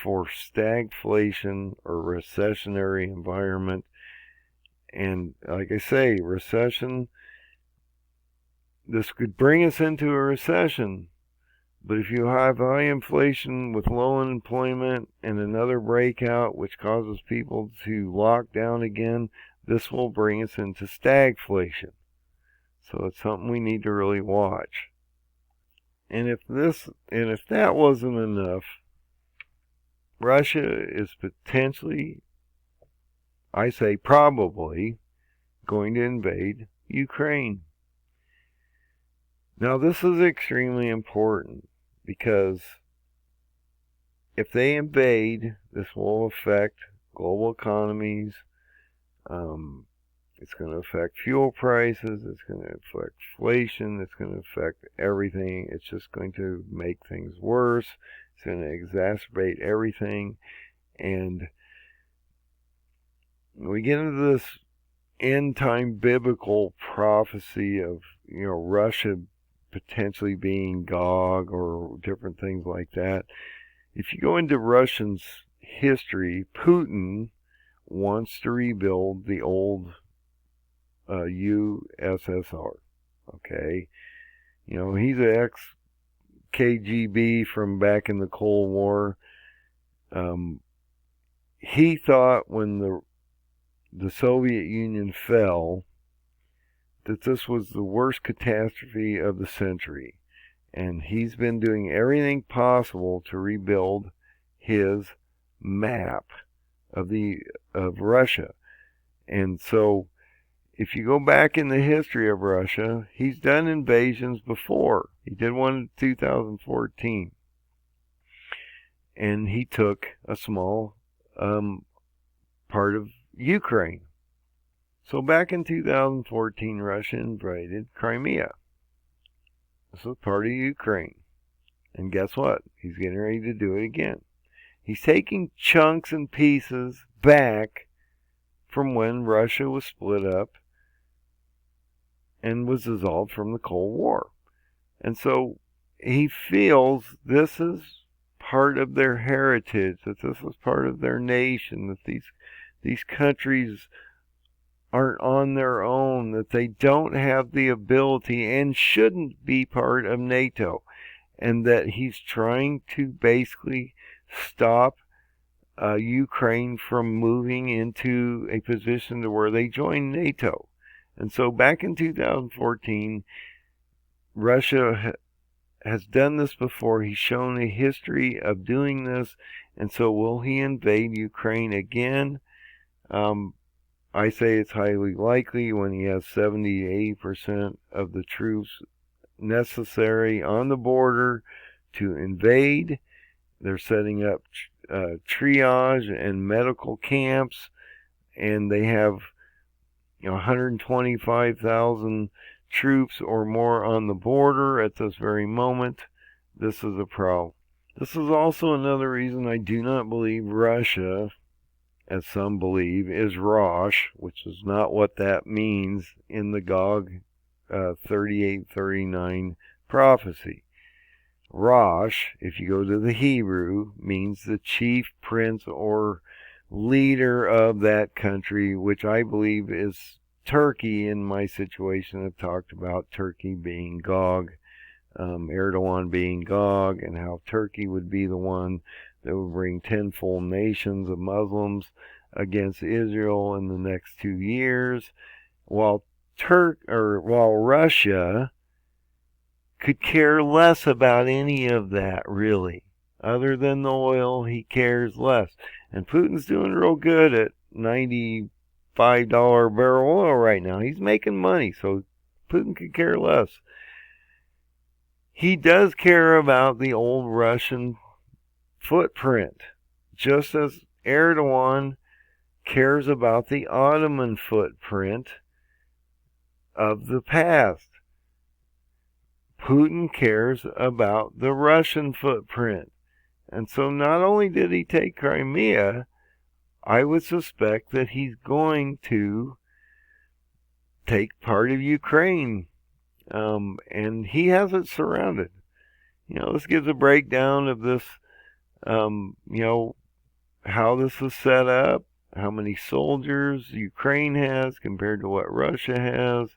for stagflation or recessionary environment. And like I say, recession, this could bring us into a recession. But if you have high inflation with low unemployment and another breakout which causes people to lock down again, this will bring us into stagflation. So it's something we need to really watch. And if that wasn't enough, Russia is potentially, I say probably, going to invade Ukraine. Now this is extremely important because if they invade, this will affect global economies. It's going to affect fuel prices. It's going to affect inflation. It's going to affect everything. It's just going to make things worse. It's going to exacerbate everything. And we get into this end time biblical prophecy of, Russia potentially being Gog or different things like that. If you go into Russians' history, Putin wants to rebuild the old USSR. Okay, he's an ex-KGB from back in the Cold War. He thought when the Soviet Union fell that this was the worst catastrophe of the century, and he's been doing everything possible to rebuild his map of Russia. And so if you go back in the history of Russia, he's done invasions before. He did one in 2014. And he took a small part of Ukraine. So back in 2014, Russia invaded Crimea. This was part of Ukraine. And guess what? He's getting ready to do it again. He's taking chunks and pieces back from when Russia was split up and was dissolved from the Cold War. And so he feels this is part of their heritage, that this is part of their nation, that these countries aren't on their own, that they don't have the ability and shouldn't be part of NATO, and that he's trying to basically stop Ukraine from moving into a position to where they join NATO. And so back in 2014, Russia has done this before. He's shown a history of doing this. And so will he invade Ukraine again? I say it's highly likely when he has 70-80% of the troops necessary on the border to invade. They're setting up triage and medical camps, and they have 125,000 troops or more on the border at this very moment. This is a problem. This is also another reason I do not believe Russia, as some believe, is Rosh, which is not what that means in the Gog 38-39 prophecy. Rosh, if you go to the Hebrew, means the chief prince or leader of that country, which I believe is Turkey. In my situation, I've talked about Turkey being Gog, Erdogan being Gog, and how Turkey would be the one that would bring 10 full nations of Muslims against Israel in the next 2 years, while Russia could care less about any of that, really. Other than the oil, he cares less. And Putin's doing real good at $95 barrel oil right now. He's making money, so Putin could care less. He does care about the old Russian footprint, just as Erdogan cares about the Ottoman footprint of the past. Putin cares about the Russian footprint. And so not only did he take Crimea, I would suspect that he's going to take part of Ukraine. And he has it surrounded. This gives a breakdown of this, how this is set up, how many soldiers Ukraine has compared to what Russia has,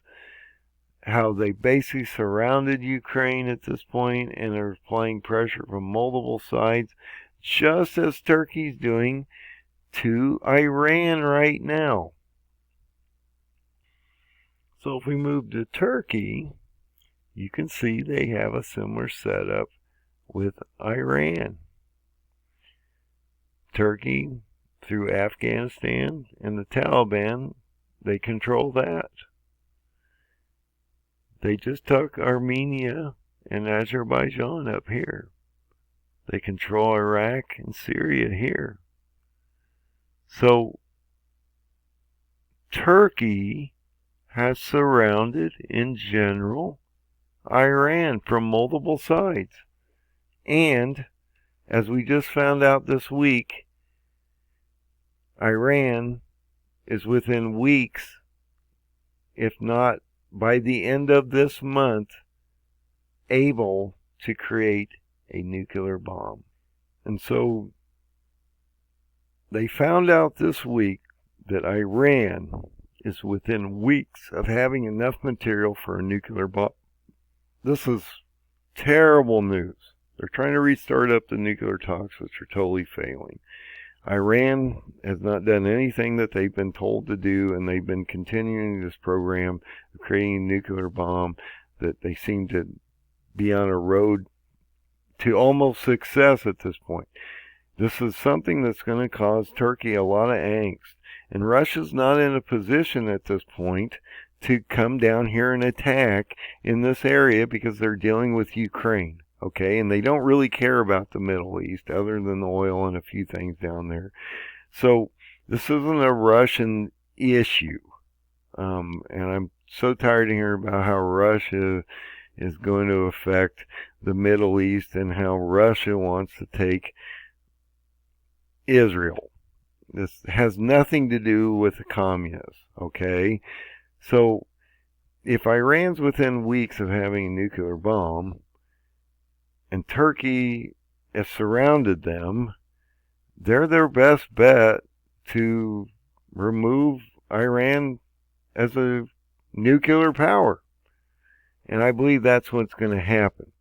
how they basically surrounded Ukraine at this point and are applying pressure from multiple sides, just as Turkey's doing to Iran right now. So if we move to Turkey, you can see they have a similar setup with Iran. Turkey, through Afghanistan and the Taliban, they control that. They just took Armenia and Azerbaijan up here. They control Iraq and Syria here. So Turkey has surrounded, in general, Iran from multiple sides. And, as we just found out this week, Iran is within weeks, if not by the end of this month, able to create a nuclear bomb. And so they found out this week that Iran is within weeks of having enough material for a nuclear bomb. This is terrible news. They're trying to restart up the nuclear talks, which are totally failing. Iran has not done anything that they've been told to do, and they've been continuing this program of creating a nuclear bomb that they seem to be on a road to almost success at this point. This is something that's going to cause Turkey a lot of angst. And Russia's not in a position at this point to come down here and attack in this area because they're dealing with Ukraine. Okay, and they don't really care about the Middle East other than the oil and a few things down there. So this isn't a Russian issue. And I'm so tired of hearing about how Russia is going to affect the Middle East and how Russia wants to take Israel. This has nothing to do with the communists, okay? So if Iran's within weeks of having a nuclear bomb, and Turkey has surrounded them, they're their best bet to remove Iran as a nuclear power. And I believe that's what's going to happen.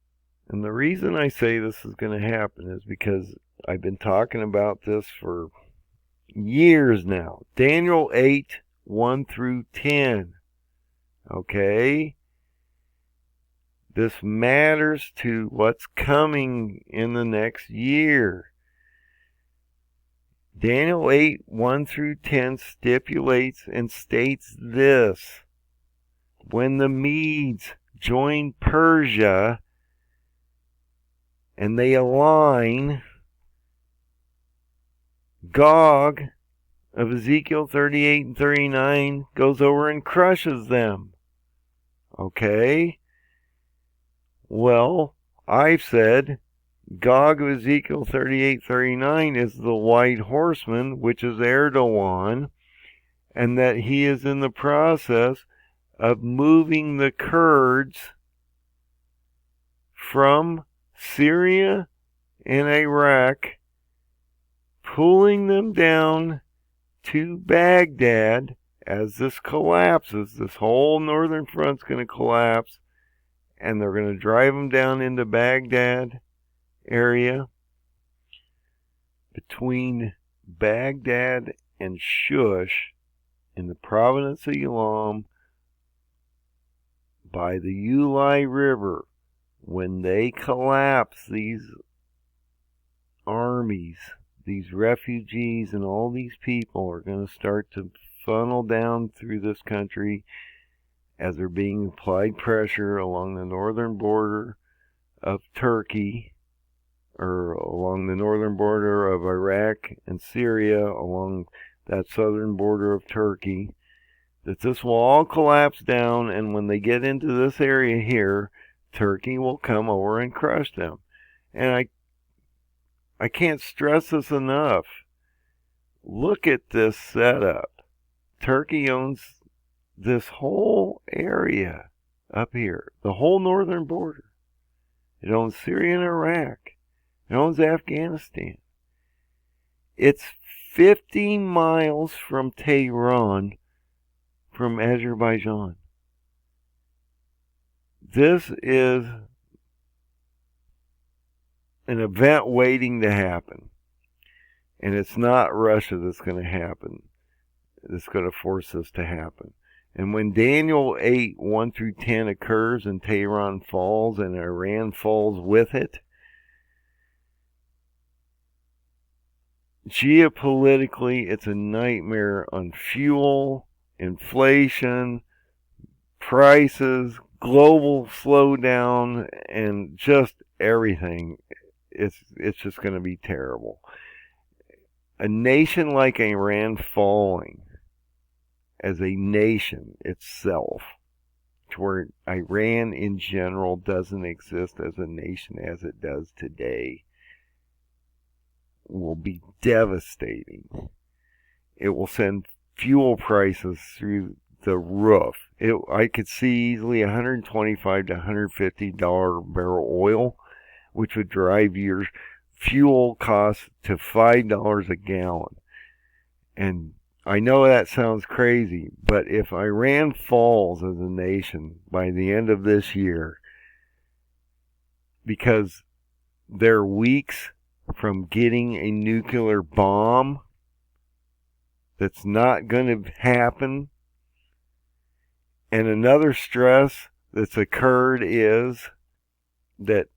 And the reason I say this is going to happen is because I've been talking about this for years now. Daniel 8, 1 through 10. Okay? This matters to what's coming in the next year. Daniel 8, 1 through 10 stipulates and states this. When the Medes join Persia and they align, Gog of Ezekiel 38 and 39 goes over and crushes them. Okay? Well, I've said Gog of Ezekiel 38-39 is the white horseman, which is Erdogan, and that he is in the process of moving the Kurds from Syria and Iraq, pulling them down to Baghdad. As this collapses, this whole northern front's going to collapse, and they're going to drive them down into Baghdad area. Between Baghdad and Shush in the province of Elam, by the Ulai River, when they collapse, these armies, these refugees, and all these people are going to start to funnel down through this country as they're being applied pressure along the northern border of Turkey, or along the northern border of Iraq and Syria, along that southern border of Turkey, that this will all collapse down, and when they get into this area here, Turkey will come over and crush them. And I can't stress this enough. Look at this setup. Turkey owns this whole area up here, the whole northern border. It owns Syria and Iraq. It owns Afghanistan. It's 50 miles from Tehran, from Azerbaijan. This is an event waiting to happen. And it's not Russia that's going to happen. That's going to force this to happen. And when Daniel 8, 1 through 10 occurs and Tehran falls and Iran falls with it, geopolitically, it's a nightmare on fuel, inflation, prices, global slowdown, and just everything. It's just going to be terrible. A nation like Iran falling as a nation itself, to where Iran in general doesn't exist as a nation as it does today, will be devastating. It will send fuel prices through the roof. I could see easily $125 to $150 barrel oil, which would drive your fuel costs to $5 a gallon. And I know that sounds crazy, but if Iran falls as a nation by the end of this year, because they're weeks from getting a nuclear bomb, that's not going to happen. And another stress that's occurred is that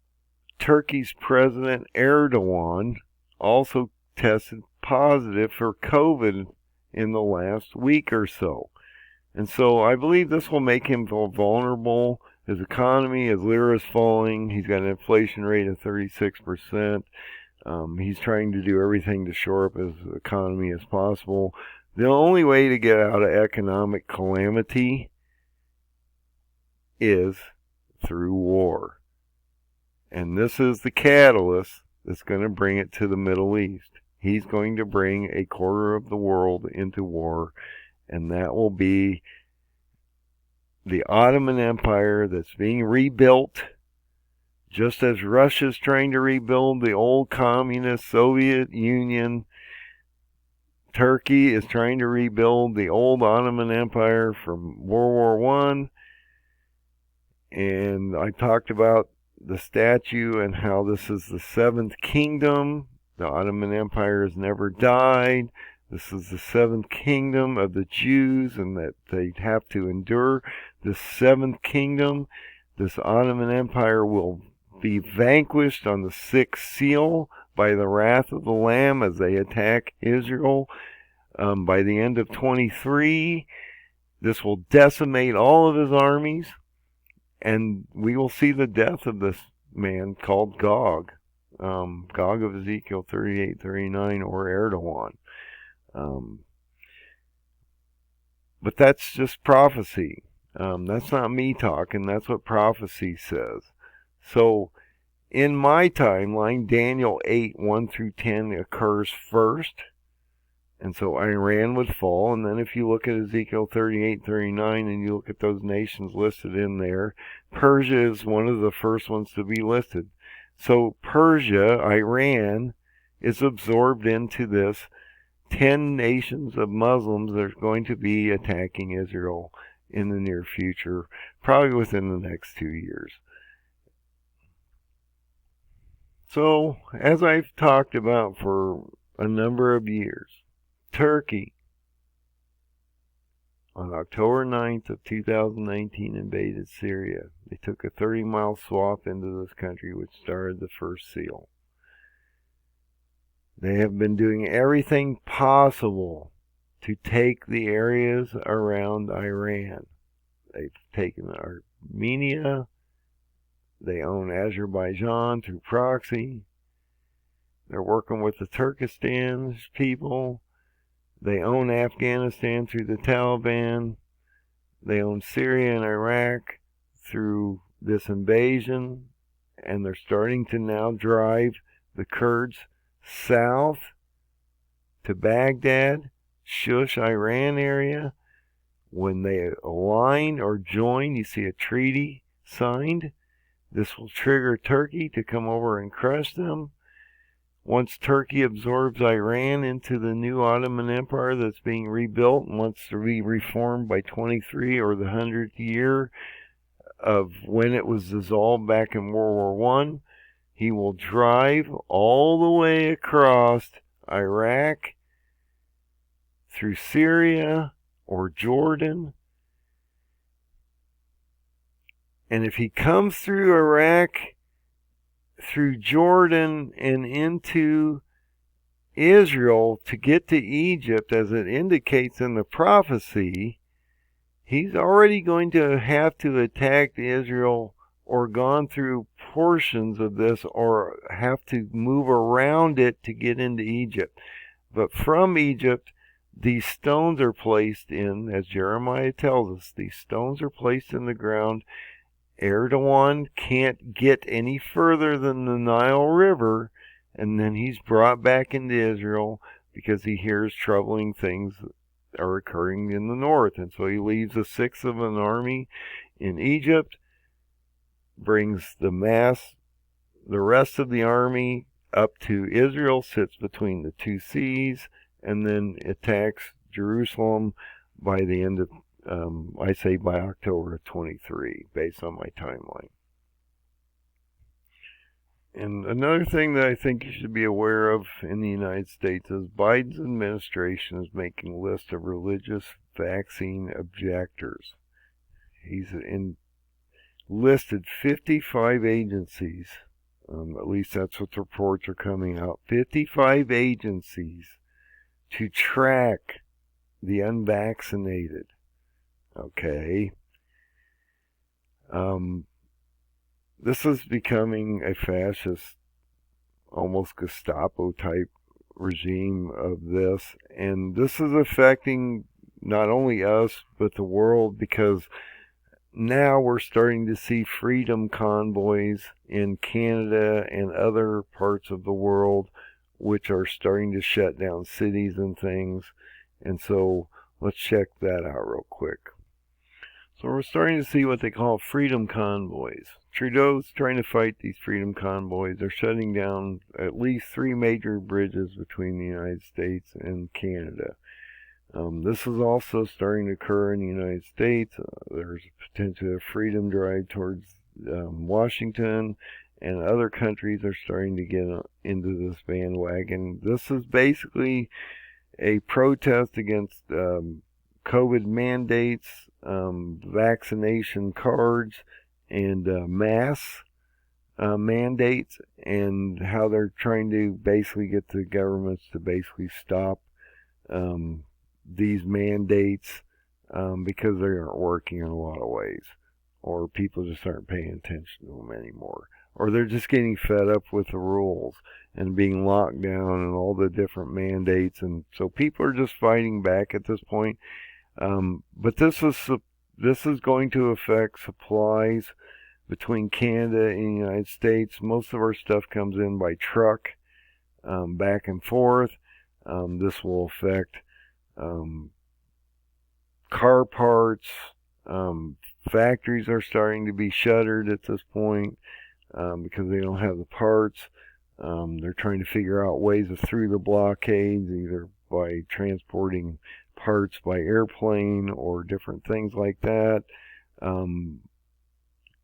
Turkey's President Erdogan also tested positive for COVID in the last week or so. And so I believe this will make him feel vulnerable. His economy, his lira is falling. He's got an inflation rate of 36%. He's trying to do everything to shore up his economy as possible. The only way to get out of economic calamity is through war. And this is the catalyst that's going to bring it to the Middle East. He's going to bring a quarter of the world into war, and that will be the Ottoman Empire that's being rebuilt, just as Russia's trying to rebuild the old communist Soviet Union. Turkey is trying to rebuild the old Ottoman Empire from World War I. And I talked about the statue and how this is the seventh kingdom. The Ottoman Empire has never died. This is the seventh kingdom of the Jews, and that they'd have to endure this seventh kingdom. This Ottoman Empire will be vanquished on the sixth seal by the wrath of the Lamb as they attack Israel. By the end of 23, this will decimate all of his armies, and we will see the death of this man called Gog. Gog of Ezekiel 38-39, or Erdogan. But that's just prophecy. That's not me talking. That's what prophecy says. So, in my timeline, Daniel 8:1-10 occurs first. And so Iran would fall. And then if you look at Ezekiel 38-39 and you look at those nations listed in there, Persia is one of the first ones to be listed. So Persia, Iran, is absorbed into this 10 nations of Muslims that are going to be attacking Israel in the near future, probably within the next 2 years. So, as I've talked about for a number of years, Turkey, on October 9th of 2019, invaded Syria. They took a 30-mile swath into this country, which started the first seal. They have been doing everything possible to take the areas around Iran. They've taken Armenia. They own Azerbaijan through proxy. They're working with the Turkestan people. They own Afghanistan through the Taliban. They own Syria and Iraq through this invasion. And they're starting to now drive the Kurds south to Baghdad, Shush, Iran area. When they align or join, you see a treaty signed. This will trigger Turkey to come over and crush them. Once Turkey absorbs Iran into the new Ottoman Empire that's being rebuilt and wants to be reformed by 23 or the 100th year of when it was dissolved back in World War I, he will drive all the way across Iraq, through Syria or Jordan. And if he comes through Iraq, through Jordan, and into Israel to get to Egypt, as it indicates in the prophecy, he's already going to have to attack Israel or gone through portions of this or have to move around it to get into Egypt. But from Egypt, these stones are placed in, as Jeremiah tells us, these stones are placed in the ground. Erdogan can't get any further than the Nile River, and then he's brought back into Israel because he hears troubling things are occurring in the north. And so he leaves a sixth of an army in Egypt, brings the rest of the army up to Israel, sits between the two seas, and then attacks Jerusalem by the end of, I say by October of 23, based on my timeline. And another thing that I think you should be aware of in the United States is Biden's administration is making a list of religious vaccine objectors. He's listed 55 agencies, at least that's what the reports are coming out, 55 agencies to track the unvaccinated. Okay. This is becoming a fascist, almost Gestapo type regime of this, and this is affecting not only us but the world, because now we're starting to see freedom convoys in Canada and other parts of the world which are starting to shut down cities and things. And so let's check that out real quick. So we're starting to see what they call freedom convoys. Trudeau's trying to fight these freedom convoys. They're shutting down at least 3 major bridges between the United States and Canada. This is also starting to occur in the United States. There's potentially a freedom drive towards Washington, and other countries are starting to get into this bandwagon. This is basically a protest against COVID mandates, vaccination cards, and mask mandates, and how they're trying to basically get the governments to basically stop these mandates because they aren't working in a lot of ways, or people just aren't paying attention to them anymore, or they're just getting fed up with the rules and being locked down and all the different mandates, and so people are just fighting back at this point. But this is going to affect supplies between Canada and the United States. Most of our stuff comes in by truck, back and forth. This will affect car parts. Factories are starting to be shuttered at this point because they don't have the parts. They're trying to figure out ways of through the blockades, either by transporting parts by airplane or different things like that.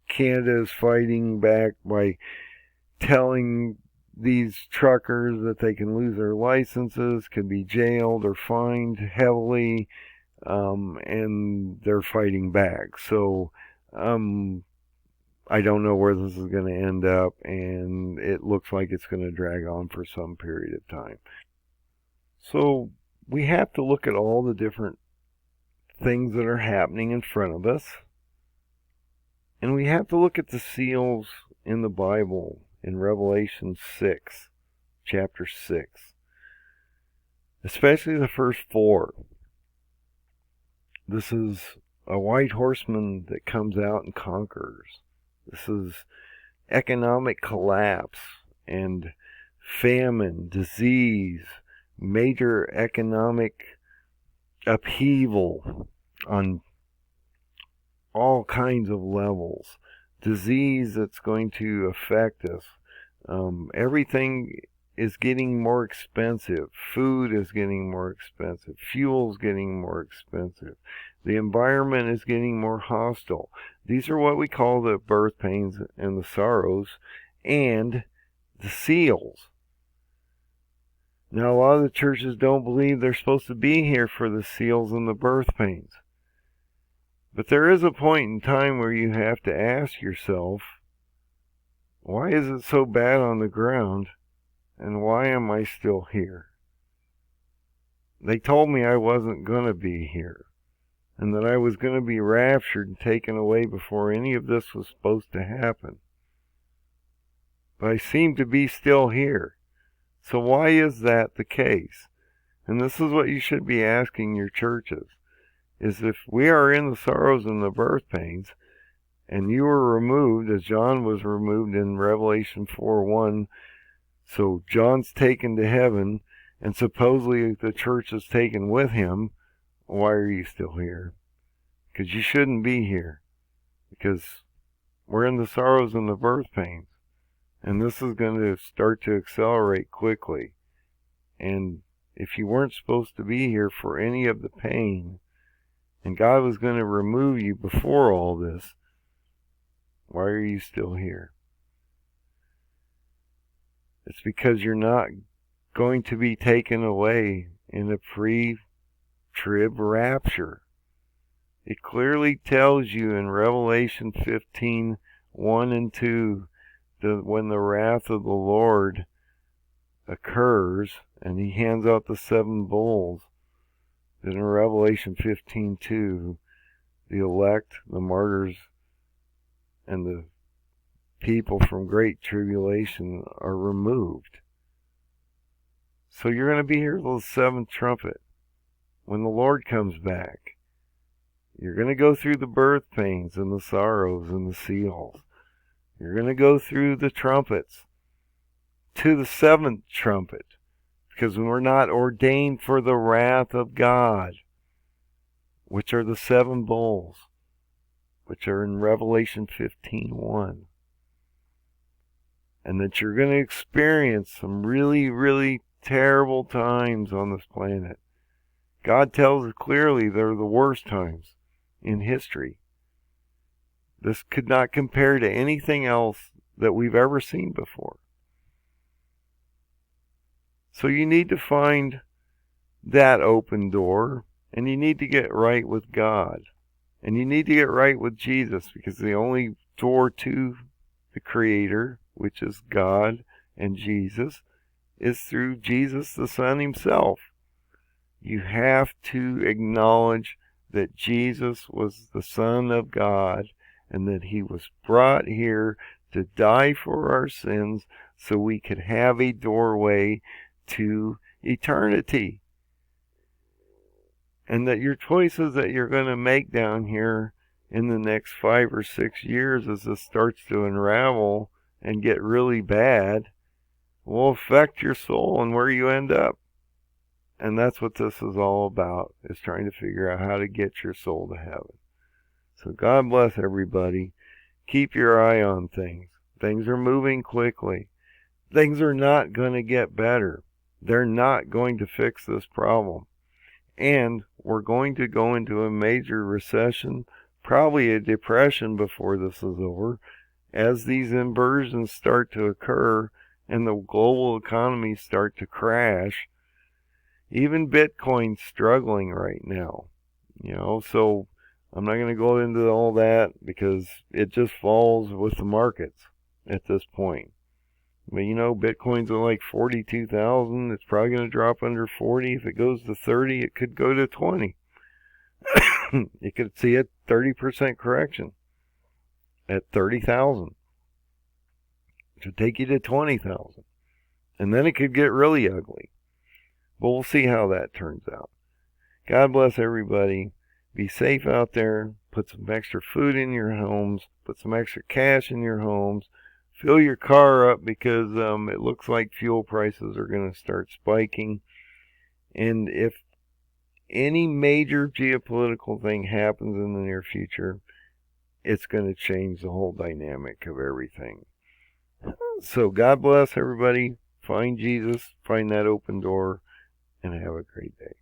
Canada is fighting back by telling these truckers that they can lose their licenses, can be jailed or fined heavily, and they're fighting back. So I don't know where this is going to end up, and it looks like it's going to drag on for some period of time. So we have to look at all the different things that are happening in front of us, and we have to look at the seals in the Bible in Revelation 6, chapter 6, especially the first 4. This is a white horseman that comes out and conquers. This is economic collapse and famine, disease, major economic upheaval on all kinds of levels. Disease that's going to affect us. Everything is getting more expensive. Food is getting more expensive. Fuel is getting more expensive. The environment is getting more hostile. These are what we call the birth pains and the sorrows and the seals. Now, a lot of the churches don't believe they're supposed to be here for the seals and the birth pains. But there is a point in time where you have to ask yourself, why is it so bad on the ground, and why am I still here? They told me I wasn't going to be here, and that I was going to be raptured and taken away before any of this was supposed to happen. But I seem to be still here. So why is that the case? And this is what you should be asking your churches, is if we are in the sorrows and the birth pains, and you were removed, as John was removed in Revelation 4:1, so John's taken to heaven, and supposedly the church is taken with him, why are you still here? Because you shouldn't be here. Because we're in the sorrows and the birth pains. And this is going to start to accelerate quickly. And if you weren't supposed to be here for any of the pain, and God was going to remove you before all this, why are you still here? It's because you're not going to be taken away in a pre-trib rapture. It clearly tells you in Revelation 15:1 and 2, that when the wrath of the Lord occurs, and he hands out the 7 bowls, that in Revelation 15:2, the elect, the martyrs, and the people from great tribulation are removed. So you're going to be here till the 7th trumpet, when the Lord comes back. You're going to go through the birth pains and the sorrows and the seals. You're going to go through the trumpets to the 7th trumpet, because we're not ordained for the wrath of God, which are the 7 bowls, which are in Revelation 15:1. And that you're going to experience some really, really terrible times on this planet. God tells us clearly they're the worst times in history. This could not compare to anything else that we've ever seen before. So you need to find that open door, and you need to get right with God. And you need to get right with Jesus, because the only door to the Creator, which is God and Jesus, is through Jesus the Son himself. You have to acknowledge that Jesus was the Son of God, and that he was brought here to die for our sins so we could have a doorway to eternity. And that your choices that you're going to make down here in the next 5 or 6 years, as this starts to unravel and get really bad, will affect your soul and where you end up. And that's what this is all about, is trying to figure out how to get your soul to heaven. So God bless everybody. Keep your eye on things. Things are moving quickly. Things are not going to get better. They're not going to fix this problem. And we're going to go into a major recession, probably a depression before this is over, as these inversions start to occur and the global economies start to crash. Even Bitcoin's struggling right now, so I'm not going to go into all that because it just falls with the markets at this point. But Bitcoin's at like 42,000. It's probably going to drop under 40. If it goes to 30, it could go to 20. You could see a 30% correction at 30,000. To take you to 20,000. And then it could get really ugly. But we'll see how that turns out. God bless everybody. Be safe out there. Put some extra food in your homes. Put some extra cash in your homes. Fill your car up, because it looks like fuel prices are going to start spiking. And if any major geopolitical thing happens in the near future, it's going to change the whole dynamic of everything. So God bless everybody. Find Jesus. Find that open door. And have a great day.